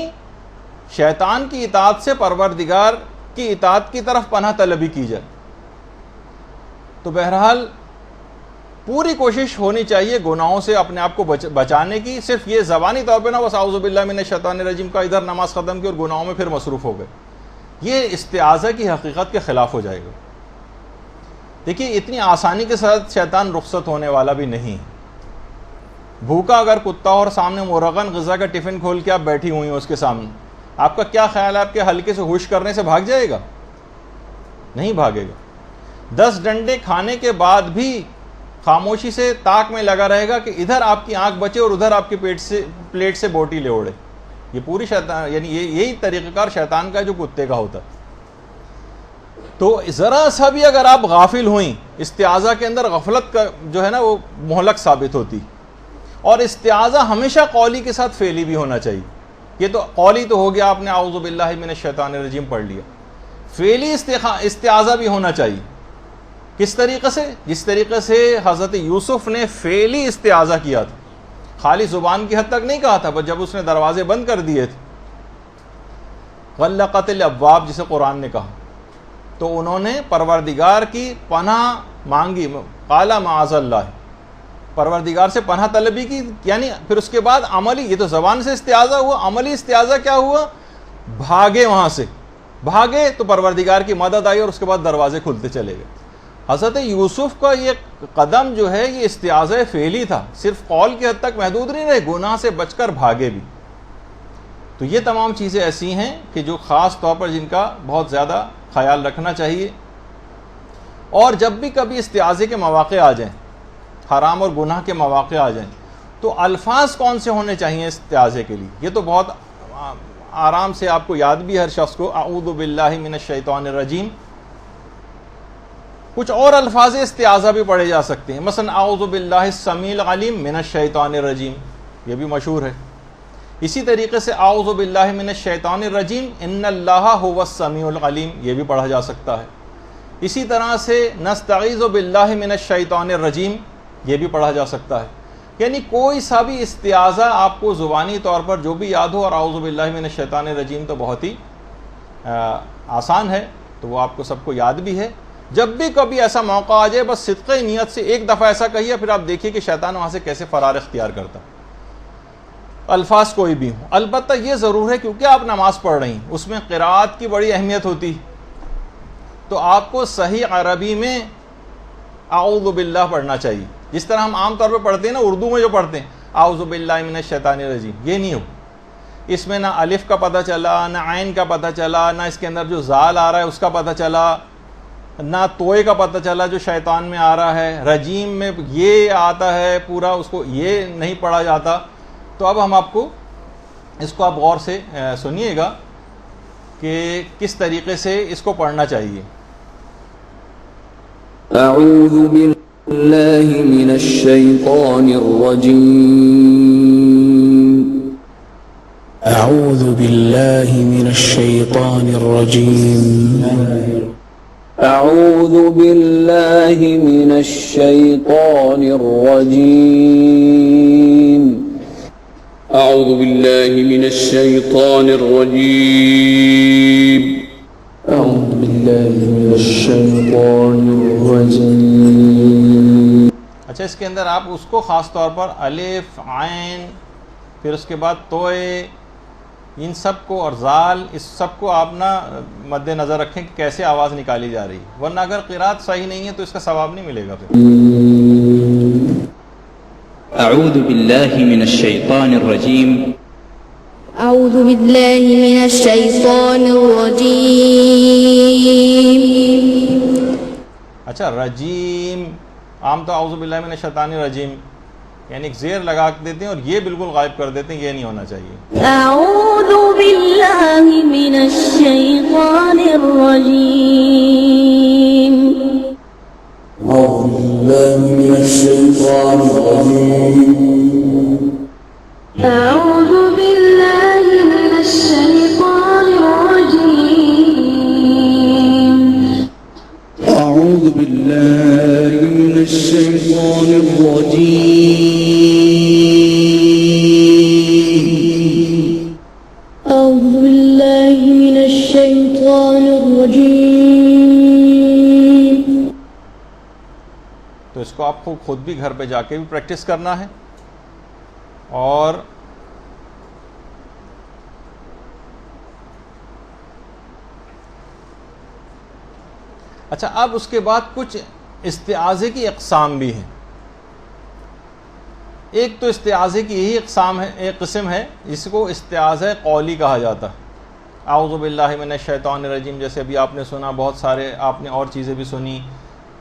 شیطان کی اطاعت سے پروردگار کی اطاعت کی طرف پناہ طلبی کی جائے۔ تو بہرحال پوری کوشش ہونی چاہیے گناہوں سے اپنے آپ کو بچانے کی، صرف یہ زبانی طور پہ نہ بس اعوذ باللہ من الشیطان الرجیم کا ادھر نماز ختم کی اور گناہوں میں پھر مصروف ہو گئے، یہ استعاذہ کی حقیقت کے خلاف ہو جائے گا۔ دیکھیے اتنی آسانی کے ساتھ شیطان رخصت ہونے والا بھی نہیں۔ بھوکا اگر کتا اور سامنے مرغن غذا کا ٹفن کھول کے آپ بیٹھی ہوئی ہیں اس کے سامنے، آپ کا کیا خیال ہے؟ آپ کے ہلکے سے ہوش کرنے سے بھاگ جائے گا؟ نہیں بھاگے گا۔ 10 ڈنڈے کھانے کے بعد بھی خاموشی سے تاک میں لگا رہے گا کہ ادھر آپ کی آنکھ بچے اور ادھر آپ کے پلیٹ سے بوٹی لے اڑے۔ یہ پوری شیطان، یعنی یہی طریقہ کار شیطان کا جو کتے کا ہوتا ہے۔ تو ذرا سا بھی اگر آپ غافل ہوئیں، استعاذہ کے اندر غفلت کا جو ہے نا وہ مہلک ثابت ہوتی۔ اور استعاذہ ہمیشہ قولی کے ساتھ فعلی بھی ہونا چاہیے۔ یہ تو قولی تو ہو گیا، آپ نے اعوذ باللہ من الشیطان الرجیم پڑھ لیا، فعلی استعاذہ بھی ہونا چاہیے۔ کس طریقے سے؟ جس طریقے سے حضرت یوسف نے فعلی استعاذہ کیا تھا، خالی زبان کی حد تک نہیں کہا تھا، بس جب اس نے دروازے بند کر دیے تھے، غلقت الابواب جسے قرآن نے کہا، تو انہوں نے پروردگار کی پناہ مانگی، قال معاذ اللہ، پروردگار سے پناہ طلبی کی۔ یعنی پھر اس کے بعد عملی، یہ تو زبان سے استعاذہ ہوا، عملی استعاذہ کیا ہوا؟ بھاگے، وہاں سے بھاگے تو پروردگار کی مدد آئی اور اس کے بعد دروازے کھلتے چلے گئے۔ حضرت یوسف کا یہ قدم جو ہے یہ استعاذہ فعلی تھا، صرف قول کی حد تک محدود نہیں رہے، گناہ سے بچ کر بھاگے بھی۔ تو یہ تمام چیزیں ایسی ہیں کہ جو خاص طور پر جن کا بہت زیادہ خیال رکھنا چاہیے۔ اور جب بھی کبھی استعاذے کے مواقع آ جائیں، حرام اور گناہ کے مواقع آ جائیں، تو الفاظ کون سے ہونے چاہیے استعاذے کے لیے؟ یہ تو بہت آرام سے آپ کو یاد بھی ہر شخص کو، اعوذ باللہ من الشیطان الرجیم۔ کچھ اور الفاظ استعاذہ بھی پڑھے جا سکتے ہیں، مثلا اعوذ باللہ السمیع العلیم من الشیطان الرجیم، یہ بھی مشہور ہے۔ اسی طریقے سے اعوذ باللہ من الشیطان الرجیم ان اللہ هو السمیع العلیم، یہ بھی پڑھا جا سکتا ہے۔ اسی طرح سے نستعیذ باللہ من الشیطان الرجیم، یہ بھی پڑھا جا سکتا ہے۔ یعنی کوئی سا بھی استعاذہ آپ کو زبانی طور پر جو بھی یاد ہو، اور اعوذ باللہ من الشیطان الرجیم تو بہت ہی آسان ہے، تو وہ آپ کو سب کو یاد بھی ہے۔ جب بھی کبھی ایسا موقع آ جائے، بس صدقہ نیت سے ایک دفعہ ایسا کہیے، پھر آپ دیکھیے کہ شیطان وہاں سے کیسے فرار اختیار کرتا۔ الفاظ کوئی بھی ہوں، البتہ یہ ضرور ہے کیونکہ آپ نماز پڑھ رہی ہیں، اس میں قرات کی بڑی اہمیت ہوتی، تو آپ کو صحیح عربی میں اعوذ باللہ پڑھنا چاہیے، جس طرح ہم عام طور پہ پڑھتے ہیں نا، اردو میں جو پڑھتے ہیں اعوذ باللہ من الشیطان الرجیم، یہ نہیں ہو۔ اس میں نہ الف کا پتہ چلا، نہ عین کا پتہ چلا، نہ اس کے اندر جو زال آ رہا ہے اس کا پتہ چلا، نہ توئے کا پتہ چلا جو شیطان میں آ رہا ہے، رجیم میں یہ آتا ہے پورا، اس کو یہ نہیں پڑھا جاتا. تو اب ہم آپ کو اس کو آپ غور سے سنیے گا کہ کس طریقے سے اس کو پڑھنا چاہیے. أعوذ بالله من الشيطان الرجيم. أعوذ بالله من الشيطان الرجيم. أعوذ بالله من الشيطان الرجيم. أعوذ بالله من الشيطان الرجيم. أعوذ بالله من الشيطان الرجيم. اچھا، اس کے اندر آپ اس کو خاص طور پر الف، عین، پھر اس کے بعد توئے، ان سب کو اور زال، اس سب کو آپ نا مد نظر رکھیں کہ کیسے آواز نکالی جا رہی ہے، ورنہ اگر قرات صحیح نہیں ہے تو اس کا ثواب نہیں ملے گا پھر. أعوذ بالله من الشيطان الرجيم. أعوذ بالله من الشيطان الرجيم. اچھا، رجیم عام تو اعوذ باللہ من الشیطان الرجیم یعنی ایک زیر لگا دیتے ہیں اور یہ بالکل غائب کر دیتے ہیں، یہ نہیں ہونا چاہیے. أعوذ بالله من الشيطان الرجيم. أعوذ بالله من الشيطان الرجيم. أعوذ بالله من الشيطان الرجيم. أعوذ بالله من الشيطان الرجيم. أعوذ بالله من الشيطان الرجيم. تو اس کو آپ کو خود بھی گھر پہ جا کے بھی پریکٹس کرنا ہے. اور اچھا، اب اس کے بعد کچھ استعاذے کی اقسام بھی ہیں. ایک تو استعاذے کی یہی ایک قسم ہے جس کو استعاذہ قولی کہا جاتا ہے. اعوذ باللہ من الشیطان الرجیم جیسے ابھی آپ نے سنا، بہت سارے آپ نے اور چیزیں بھی سنی،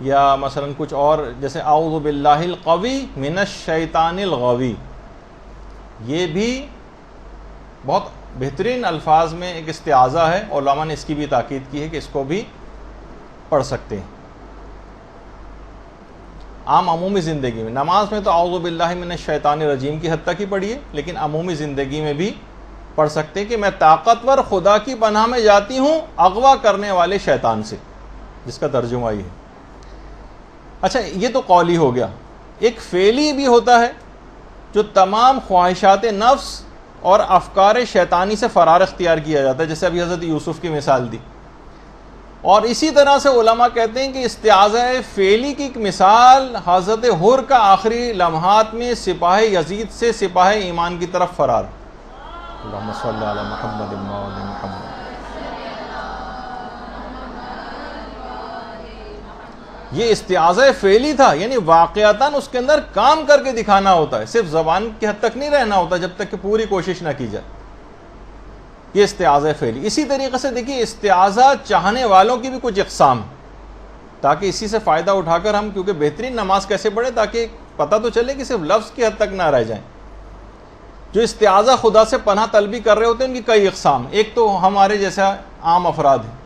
یا مثلا کچھ اور جیسے اعوذ باللہ القوی من الشیطان الغوی، یہ بھی بہت بہترین الفاظ میں ایک استعاذہ ہے. علماء نے اس کی بھی تاکید کی ہے کہ اس کو بھی پڑھ سکتے ہیں عام عمومی زندگی میں. نماز میں تو اعوذ باللہ من الشیطان الرجیم کی حد تک ہی پڑھیے، لیکن عمومی زندگی میں بھی پڑھ سکتے ہیں کہ میں طاقتور خدا کی پناہ میں جاتی ہوں اغوا کرنے والے شیطان سے، جس کا ترجمہ یہ ہے. اچھا، یہ تو قولی ہو گیا. ایک فعلی بھی ہوتا ہے جو تمام خواہشات نفس اور افکار شیطانی سے فرار اختیار کیا جاتا ہے، جیسے ابھی حضرت یوسف کی مثال دی. اور اسی طرح سے علماء کہتے ہیں کہ استعاذہ فعلی کی ایک مثال حضرت حر کا آخری لمحات میں سپاہ یزید سے سپاہ ایمان کی طرف فرار. اللہم صلی علی محمد و علی محمد. یہ استعاذہ فعلی تھا، یعنی واقعتاً اس کے اندر کام کر کے دکھانا ہوتا ہے، صرف زبان کی حد تک نہیں رہنا ہوتا جب تک کہ پوری کوشش نہ کی جائے. یہ استعاذہ فعلی. اسی طریقے سے دیکھیے استعاذہ چاہنے والوں کی بھی کچھ اقسام، تاکہ اسی سے فائدہ اٹھا کر ہم کیونکہ بہترین نماز کیسے پڑھیں تاکہ پتہ تو چلے کہ صرف لفظ کی حد تک نہ رہ جائیں. جو استعاذہ خدا سے پناہ طلبی کر رہے ہوتے ہیں ان کی کئی اقسام. ایک تو ہمارے جیسا عام افراد ہیں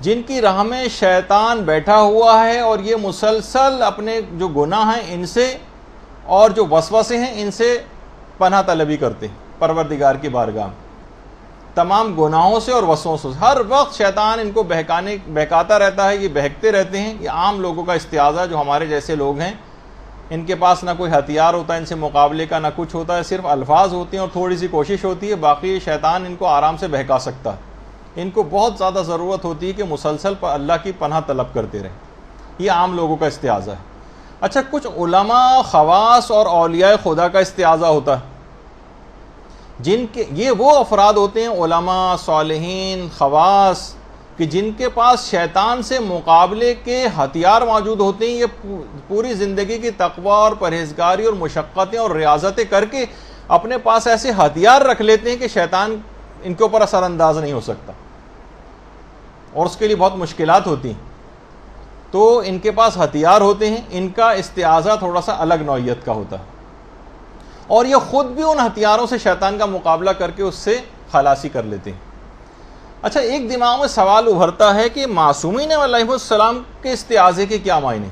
جن کی راہ میں شیطان بیٹھا ہوا ہے اور یہ مسلسل اپنے جو گناہ ہیں ان سے اور جو وسوسے ہیں ان سے پناہ طلبی کرتے ہیں پروردگار کی بارگاہ میں. تمام گناہوں سے اور وسوسوں سے ہر وقت شیطان ان کو بہکاتا رہتا ہے، یہ بہکتے رہتے ہیں. یہ عام لوگوں کا استعاذہ جو ہمارے جیسے لوگ ہیں، ان کے پاس نہ کوئی ہتھیار ہوتا ہے ان سے مقابلے کا، نہ کچھ ہوتا ہے، صرف الفاظ ہوتے ہیں اور تھوڑی سی کوشش ہوتی ہے، باقی شیطان ان کو آرام سے بہکا سکتا ہے. ان کو بہت زیادہ ضرورت ہوتی ہے کہ مسلسل پر اللہ کی پناہ طلب کرتے رہیں. یہ عام لوگوں کا استعاذہ ہے. اچھا، کچھ علماء، خواص اور اولیاء خدا کا استعاذہ ہوتا ہے، جن کے یہ وہ افراد ہوتے ہیں علماء، صالحین، خواص کہ جن کے پاس شیطان سے مقابلے کے ہتھیار موجود ہوتے ہیں. یہ پوری زندگی کی تقوی اور پرہیزگاری اور مشقتیں اور ریاضتیں کر کے اپنے پاس ایسے ہتھیار رکھ لیتے ہیں کہ شیطان ان کے اوپر اثر انداز نہیں ہو سکتا. اور اس کے لیے بہت مشکلات ہوتی ہیں، تو ان کے پاس ہتھیار ہوتے ہیں، ان کا استعاذہ تھوڑا سا الگ نوعیت کا ہوتا ہے، اور یہ خود بھی ان ہتھیاروں سے شیطان کا مقابلہ کر کے اس سے خلاصی کر لیتے ہیں۔ اچھا، ایک دماغ میں سوال ابھرتا ہے کہ معصومین علیہ السلام کے استعاذے کے کیا معنی؟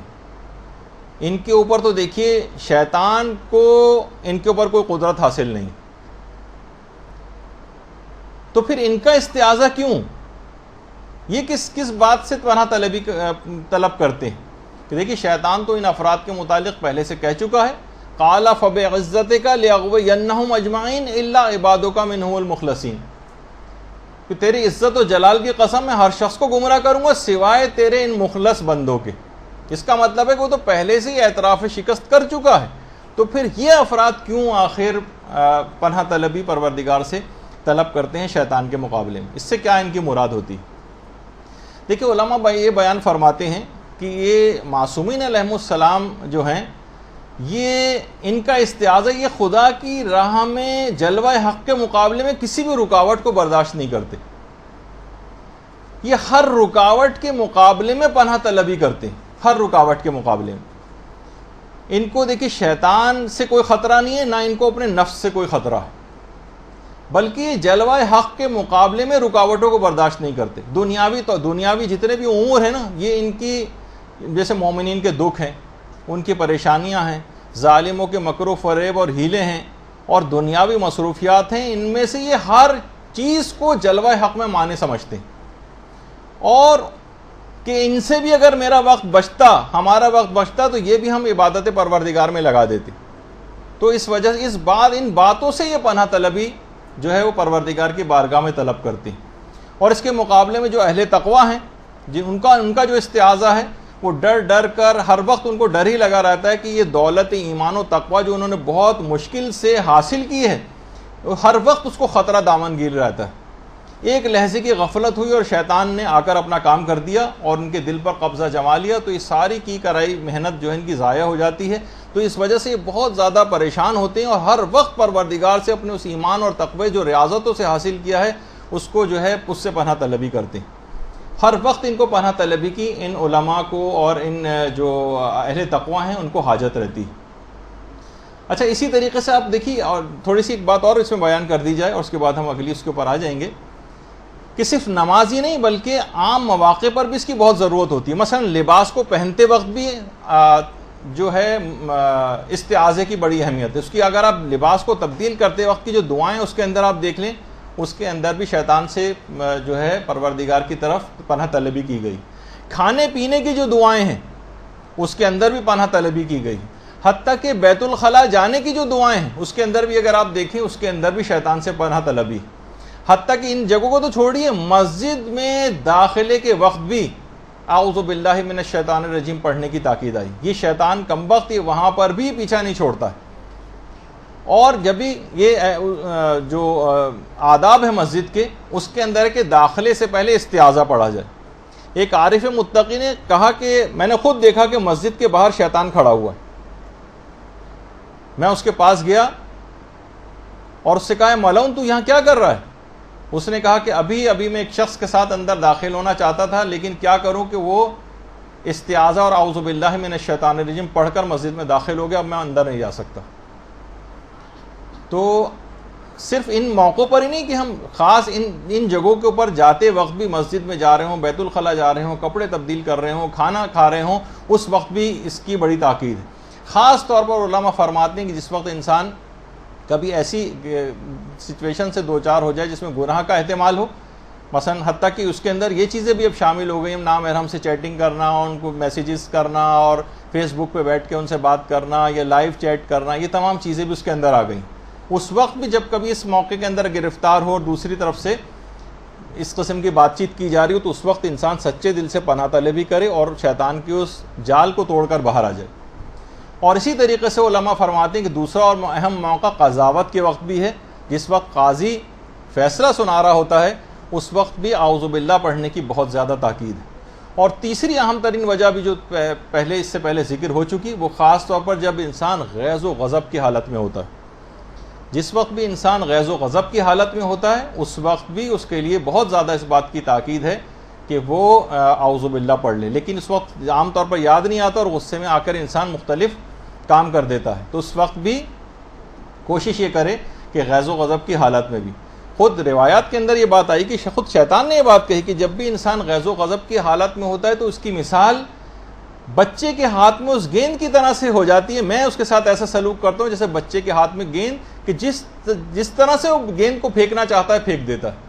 ان کے اوپر تو دیکھیے شیطان کو ان کے اوپر کوئی قدرت حاصل نہیں، تو پھر ان کا استعاذہ کیوں؟ یہ کس بات سے پناہ طلب کرتے ہیں؟ کہ دیکھیے شیطان تو ان افراد کے متعلق پہلے سے کہہ چکا ہے، قال فبعزتک لاغوینہم اجمعین الا عبادک منہم المخلصین، کہ تیری عزت و جلال کی قسم میں ہر شخص کو گمراہ کروں گا سوائے تیرے ان مخلص بندوں کے۔ اس کا مطلب ہے کہ وہ تو پہلے سے ہی اعتراف شکست کر چکا ہے، تو پھر یہ افراد کیوں آخر پناہ طلبی پروردگار سے طلب کرتے ہیں شیطان کے مقابلے میں؟ اس سے کیا ان کی مراد ہوتی؟ دیکھیں علماء بھائی یہ بیان فرماتے ہیں کہ یہ معصومین علیہ السلام جو ہیں، یہ ان کا استعاذہ یہ خدا کی راہ میں جلوہ حق کے مقابلے میں کسی بھی رکاوٹ کو برداشت نہیں کرتے، یہ ہر رکاوٹ کے مقابلے میں پناہ طلبی کرتے ہیں، ہر رکاوٹ کے مقابلے میں۔ ان کو دیکھیں شیطان سے کوئی خطرہ نہیں ہے، نہ ان کو اپنے نفس سے کوئی خطرہ ہے، بلکہ یہ جلوہ حق کے مقابلے میں رکاوٹوں کو برداشت نہیں کرتے۔ دنیاوی جتنے بھی امور ہیں نا، یہ ان کی جیسے مومنین کے دکھ ہیں، ان کی پریشانیاں ہیں، ظالموں کے مکر و فریب اور ہیلے ہیں، اور دنیاوی مصروفیات ہیں، ان میں سے یہ ہر چیز کو جلوہ حق میں معنی سمجھتے ہیں، اور کہ ان سے بھی اگر میرا وقت بچتا، ہمارا وقت بچتا، تو یہ بھی ہم عبادت پروردگار میں لگا دیتے۔ تو اس وجہ سے ان باتوں سے یہ پناہ طلبی جو ہے وہ پروردگار کی بارگاہ میں طلب کرتی ہیں۔ اور اس کے مقابلے میں جو اہل تقویٰ ہیں، ان کا جو استعاذہ ہے وہ ڈر کر ہر وقت ان کو ڈر ہی لگا رہتا ہے کہ یہ دولت ایمان و تقویٰ جو انہوں نے بہت مشکل سے حاصل کی ہے، ہر وقت اس کو خطرہ دامن گیر رہتا ہے۔ ایک لحظے کی غفلت ہوئی اور شیطان نے آ کر اپنا کام کر دیا اور ان کے دل پر قبضہ جما لیا، تو یہ ساری کی کرائی محنت جو ہے ان کی ضائع ہو جاتی ہے۔ تو اس وجہ سے یہ بہت زیادہ پریشان ہوتے ہیں، اور ہر وقت پروردگار سے اپنے اس ایمان اور تقوی جو ریاضتوں سے حاصل کیا ہے اس کو جو ہے اس سے پناہ طلبی کرتے ہیں۔ ہر وقت ان کو پناہ طلبی کی ان علماء کو اور ان جو اہل تقوی ہیں ان کو حاجت رہتی ہے۔ اچھا، اسی طریقے سے آپ دیکھیے، اور تھوڑی سی ایک بات اور اس میں بیان کر دی جائے اور اس کے بعد ہم اگلی اس کے اوپر آ جائیں گے، کہ صرف نماز ہی نہیں بلکہ عام مواقع پر بھی اس کی بہت ضرورت ہوتی ہے۔ مثلا لباس کو پہنتے وقت بھی جو ہے استعاذے کی بڑی اہمیت ہے۔ اس کی اگر آپ لباس کو تبدیل کرتے وقت کی جو دعائیں اس کے اندر آپ دیکھ لیں، اس کے اندر بھی شیطان سے جو ہے پروردگار کی طرف پناہ طلبی کی گئی۔ کھانے پینے کی جو دعائیں ہیں اس کے اندر بھی پناہ طلبی کی گئی، حتیٰ کہ بیت الخلاء جانے کی جو دعائیں ہیں اس کے اندر بھی اگر آپ دیکھیں اس کے اندر بھی شیطان سے پناہ طلبی، حتیٰ کہ ان جگہوں کو تو چھوڑیے، مسجد میں داخلے کے وقت بھی اعوذ باللہ من الشیطان الرجیم پڑھنے کی تاکید آئی۔ یہ شیطان کمبخت یہ وہاں پر بھی پیچھا نہیں چھوڑتا ہے۔ اور جب بھی یہ جو آداب ہے مسجد کے، اس کے اندر ہے کہ داخلے سے پہلے استعاذہ پڑھا جائے۔ ایک عارف متقی نے کہا کہ میں نے خود دیکھا کہ مسجد کے باہر شیطان کھڑا ہوا ہے، میں اس کے پاس گیا اور اس سے کہا ملعون تو یہاں کیا کر رہا ہے؟ اس نے کہا کہ ابھی میں ایک شخص کے ساتھ اندر داخل ہونا چاہتا تھا، لیکن کیا کروں کہ وہ استعاذہ اور اعوذ باللہ من الشیطان الرجیم پڑھ کر مسجد میں داخل ہو گیا، اب میں اندر نہیں جا سکتا۔ تو صرف ان موقعوں پر ہی نہیں کہ ہم خاص ان جگہوں کے اوپر جاتے وقت بھی مسجد میں جا رہے ہوں، بیت الخلاء جا رہے ہوں، کپڑے تبدیل کر رہے ہوں، کھانا کھا رہے ہوں، اس وقت بھی اس کی بڑی تاکید ہے۔ خاص طور پر علماء فرماتے ہیں کہ جس وقت انسان کبھی ایسی سچویشن سے دوچار ہو جائے جس میں گناہ کا احتمال ہو، مثلا حتیٰ کہ اس کے اندر یہ چیزیں بھی اب شامل ہو گئی ہیں، نامحرم سے چیٹنگ کرنا، ان کو میسیجز کرنا اور فیس بک پہ بیٹھ کے ان سے بات کرنا یا لائیو چیٹ کرنا، یہ تمام چیزیں بھی اس کے اندر آ گئیں۔ اس وقت بھی جب کبھی اس موقع کے اندر گرفتار ہو اور دوسری طرف سے اس قسم کی بات چیت کی جا رہی ہو، تو اس وقت انسان سچے دل سے پناہ طلبی کرے اور شیطان کی اس جال کو توڑ کر باہر آ جائے۔ اور اسی طریقے سے علماء فرماتے ہیں کہ دوسرا اور اہم موقع قضاوت کے وقت بھی ہے، جس وقت قاضی فیصلہ سنا رہا ہوتا ہے اس وقت بھی اعوذ باللہ پڑھنے کی بہت زیادہ تاکید ہے۔ اور تیسری اہم ترین وجہ بھی جو اس سے پہلے ذکر ہو چکی، وہ خاص طور پر جب انسان غیظ و غضب کی حالت میں ہوتا ہے۔ جس وقت بھی انسان غیظ و غضب کی حالت میں ہوتا ہے اس وقت بھی اس کے لیے بہت زیادہ اس بات کی تاکید ہے کہ وہ اعوذ باللہ پڑھ لے، لیکن اس وقت عام طور پر یاد نہیں آتا اور غصے میں آ کر انسان مختلف کام کر دیتا ہے، تو اس وقت بھی کوشش یہ کرے کہ غیظ و غضب کی حالت میں بھی. خود روایات کے اندر یہ بات آئی کہ خود شیطان نے یہ بات کہی کہ جب بھی انسان غیظ و غضب کی حالت میں ہوتا ہے تو اس کی مثال بچے کے ہاتھ میں اس گیند کی طرح سے ہو جاتی ہے. میں اس کے ساتھ ایسا سلوک کرتا ہوں جیسے بچے کے ہاتھ میں گیند، کہ جس طرح سے وہ گیند کو پھینکنا چاہتا ہے پھینک دیتا ہے.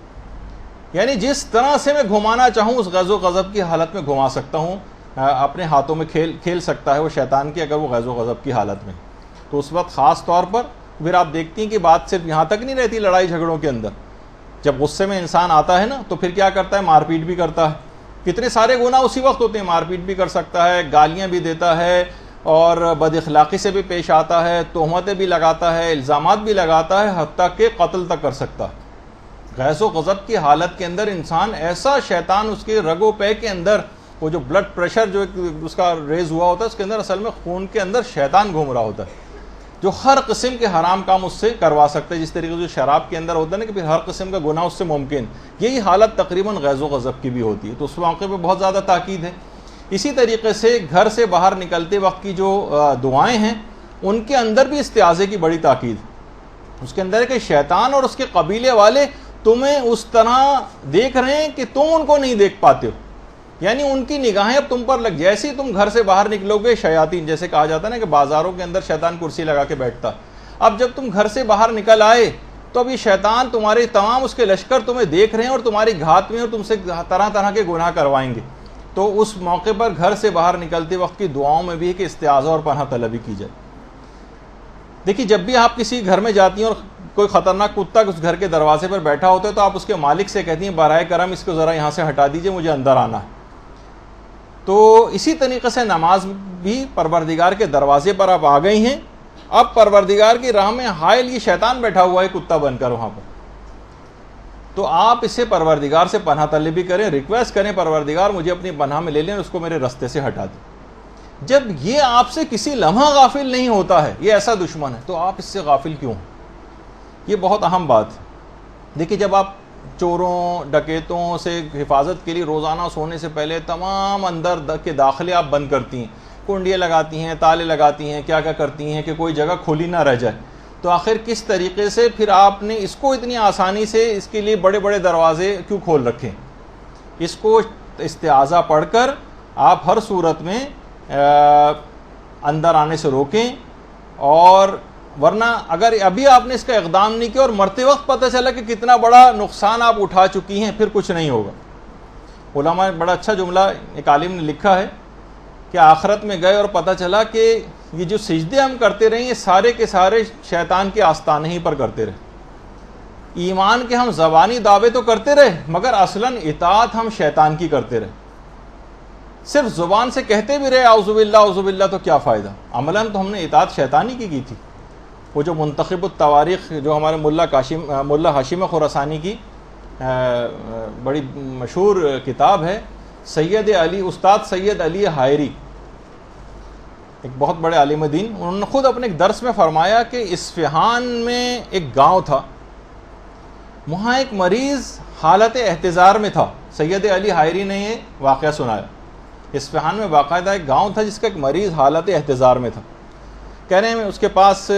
یعنی جس طرح سے میں گھمانا چاہوں اس غیظ و غضب کی حالت میں گھما سکتا ہوں، اپنے ہاتھوں میں کھیل سکتا ہے وہ شیطان کی، اگر وہ غیظ و غضب کی حالت میں. تو اس وقت خاص طور پر پھر آپ دیکھتی ہیں کہ بات صرف یہاں تک نہیں رہتی لڑائی جھگڑوں کے اندر. جب غصے میں انسان آتا ہے نا تو پھر کیا کرتا ہے، مار پیٹ بھی کرتا ہے. کتنے سارے گناہ اسی وقت ہوتے ہیں، مار پیٹ بھی کر سکتا ہے، گالیاں بھی دیتا ہے، اور بد اخلاقی سے بھی پیش آتا ہے، تہمتیں بھی لگاتا ہے، الزامات بھی لگاتا ہے، حتیٰ کہ قتل تک کر سکتا ہے. غیظ و غضب کی حالت کے اندر انسان ایسا، شیطان اس کے رگ و پے کے اندر، وہ جو بلڈ پریشر جو اس کا ریز ہوا ہوتا ہے اس کے اندر اصل میں خون کے اندر شیطان گھوم رہا ہوتا ہے جو ہر قسم کے حرام کام اس سے کروا سکتا ہے. جس طریقے سے شراب کے اندر ہوتا ہے نا کہ پھر ہر قسم کا گناہ اس سے ممکن، یہی حالت تقریباً غیظ و غضب کی بھی ہوتی ہے. تو اس موقع پہ بہت زیادہ تاکید ہے. اسی طریقے سے گھر سے باہر نکلتے وقت کی جو دعائیں ہیں ان کے اندر بھی استعاذے کی بڑی تاکید ہے. اس کے اندر ہے کہ شیطان اور اس کے قبیلے والے تمہیں اس طرح دیکھ رہے ہیں کہ تم ان کو نہیں دیکھ پاتے ہو، یعنی ان کی نگاہیں اب تم پر لگ، جیسے ہی تم گھر سے باہر نکلو گے شیاطین، جیسے کہا جاتا ہے نا کہ بازاروں کے اندر شیطان کرسی لگا کے بیٹھتا، اب جب تم گھر سے باہر نکل آئے تو اب یہ شیطان تمہارے تمام اس کے لشکر تمہیں دیکھ رہے ہیں اور تمہاری گھات میں اور تم سے طرح طرح کے گناہ کروائیں گے. تو اس موقع پر گھر سے باہر نکلتے وقت کی دعاؤں میں بھی ہے کہ استعاذہ اور پناہ طلبی کی جائے. دیکھیے جب بھی آپ کسی گھر میں جاتی ہیں اور کوئی خطرناک کتا اس گھر کے دروازے پر بیٹھا ہوتا ہے تو آپ اس کے مالک سے کہتی ہیں براہ کرم اس کو ذرا یہاں سے ہٹا دیجئے، مجھے اندر آنا ہے. تو اسی طریقے سے نماز بھی پروردگار کے دروازے پر آپ آ گئی ہیں، اب پروردگار کی راہ میں حائل یہ شیطان بیٹھا ہوا ہے کتا بن کر وہاں پر، تو آپ اسے پروردگار سے پناہ طلبی کریں، ریکویسٹ کریں پروردگار مجھے اپنی پناہ میں لے لیں اور اس کو میرے رستے سے ہٹا دیں. جب یہ آپ سے کسی لمحہ غافل نہیں ہوتا ہے، یہ ایسا دشمن ہے، تو آپ اس سے غافل کیوں ہیں؟ یہ بہت اہم بات ہے. دیکھیے جب آپ چوروں ڈکیتوں سے حفاظت کے لیے روزانہ سونے سے پہلے تمام اندر کے داخلے آپ بند کرتی ہیں، کنڈیاں لگاتی ہیں، تالے لگاتی ہیں، کیا کیا کرتی ہیں کہ کوئی جگہ کھلی نہ رہ جائے، تو آخر کس طریقے سے پھر آپ نے اس کو اتنی آسانی سے اس کے لیے بڑے بڑے دروازے کیوں کھول رکھے؟ اس کو استعاذہ پڑھ کر آپ ہر صورت میں اندر آنے سے روکیں، اور ورنہ اگر ابھی آپ نے اس کا اقدام نہیں کیا اور مرتے وقت پتہ چلا کہ کتنا بڑا نقصان آپ اٹھا چکی ہیں، پھر کچھ نہیں ہوگا. علماء نے بڑا اچھا جملہ ایک عالم نے لکھا ہے کہ آخرت میں گئے اور پتہ چلا کہ یہ جو سجدے ہم کرتے رہے یہ سارے کے سارے شیطان کے آستانے ہی پر کرتے رہے. ایمان کے ہم زبانی دعوے تو کرتے رہے مگر اصلاً اطاعت ہم شیطان کی کرتے رہے. صرف زبان سے کہتے بھی رہے اعوذ باللہ تو کیا فائدہ، عملاً تو ہم نے اطاعت شیطانی کی تھی. وہ جو منتخب التواریخ جو ہمارے ملا ہاشم خراسانی کی بڑی مشہور کتاب ہے، استاد سید علی حائری ایک بہت بڑے عالم دین، انہوں نے خود اپنے ایک درس میں فرمایا کہ اصفہان میں ایک گاؤں تھا، وہاں ایک مریض حالت احتضار میں تھا. سید علی حائری نے یہ واقعہ سنایا. اصفہان میں باقاعدہ ایک گاؤں تھا جس کا ایک مریض حالت احتضار میں تھا. کہہ رہے ہیں میں اس کے پاس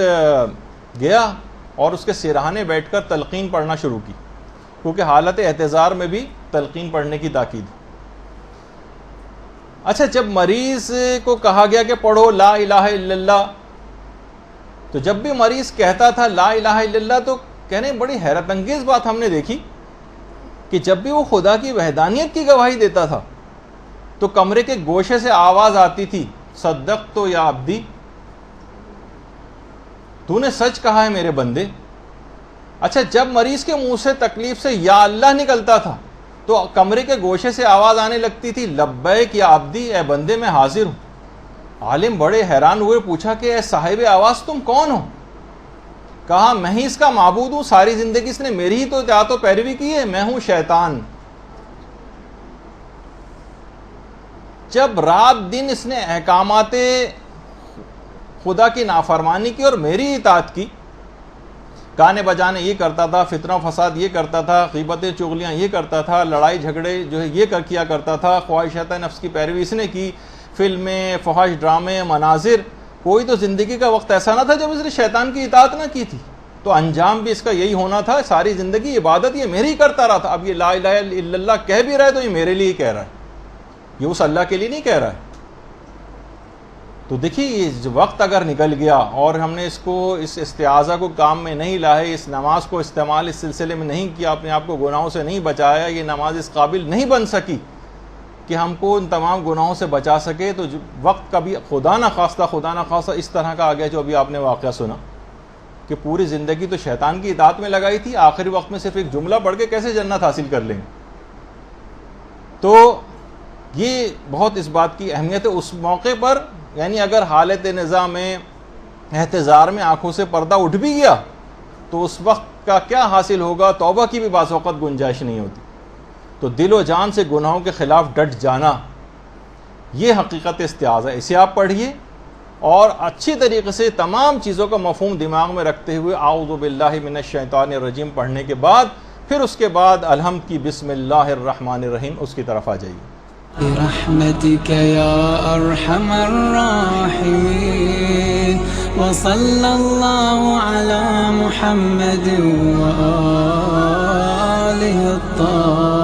گیا اور اس کے سرہانے بیٹھ کر تلقین پڑھنا شروع کی، کیونکہ حالت احتضار میں بھی تلقین پڑھنے کی تاکید. اچھا جب مریض کو کہا گیا کہ پڑھو لا الہ الا اللہ، تو جب بھی مریض کہتا تھا لا الہ الا اللہ تو کہہ رہے ہیں بڑی حیرت انگیز بات ہم نے دیکھی کہ جب بھی وہ خدا کی وحدانیت کی گواہی دیتا تھا تو کمرے کے گوشے سے آواز آتی تھی صدقت یا عبدی، تو نے سچ کہا ہے میرے بندے. اچھا جب مریض کے منہ سے تکلیف سے یا اللہ نکلتا تھا تو کمرے کے گوشے سے آواز آنے لگتی تھی لبیک یا عبدی، اے بندے میں حاضر ہوں. عالم بڑے حیران ہوئے، پوچھا کہ اے صاحب آواز تم کون ہو؟ کہا میں ہی اس کا معبود ہوں، ساری زندگی اس نے میری ہی تو اطاعت و پیروی کی ہے، میں ہوں شیطان. جب رات دن اس نے احکامات خدا کی نافرمانی کی اور میری اطاعت کی، گانے بجانے یہ کرتا تھا، فتنہ فساد یہ کرتا تھا، غیبتیں چغلیاں یہ کرتا تھا، لڑائی جھگڑے جو ہے یہ کیا کرتا تھا، خواہشات نفس کی پیروی اس نے کی، فلمیں، فحش ڈرامے، مناظر. کوئی تو زندگی کا وقت ایسا نہ تھا جب اس نے شیطان کی اطاعت نہ کی تھی. تو انجام بھی اس کا یہی ہونا تھا. ساری زندگی عبادت یہ میری کرتا رہا تھا. اب یہ لا الہ الا اللہ کہہ بھی رہا ہے تو یہ میرے لیے ہی کہہ رہا ہے، یہ اس اللہ کے لیے نہیں کہہ رہا ہے. تو دیکھیے یہ وقت اگر نکل گیا اور ہم نے اس استعاذہ کو کام میں نہیں لائے، اس نماز کو استعمال اس سلسلے میں نہیں کیا، اپنے آپ کو گناہوں سے نہیں بچایا، یہ نماز اس قابل نہیں بن سکی کہ ہم کو ان تمام گناہوں سے بچا سکے، تو وقت کبھی خدا نہ خواستہ اس طرح کا آ گیا جو ابھی آپ نے واقعہ سنا کہ پوری زندگی تو شیطان کی اطاعت میں لگائی تھی، آخری وقت میں صرف ایک جملہ پڑھ کے کیسے جنت حاصل کر لیں گے. تو یہ بہت اس بات کی اہمیت ہے اس موقع پر. یعنی اگر حالت نظام میں احتضار میں آنکھوں سے پردہ اٹھ بھی گیا تو اس وقت کا کیا حاصل ہوگا، توبہ کی بھی بعض اوقات گنجائش نہیں ہوتی. تو دل و جان سے گناہوں کے خلاف ڈٹ جانا یہ حقیقت استعاذہ ہے. اسے آپ پڑھیے اور اچھی طریقے سے تمام چیزوں کا مفہوم دماغ میں رکھتے ہوئے اعوذ باللہ من الشیطان الرجیم پڑھنے کے بعد پھر اس کے بعد الحمد کی بسم اللہ الرحمن الرحیم اس کی طرف آ جائیے. برحمتك يا أرحم الراحمين وصلى الله على محمد وآله الطاهرين.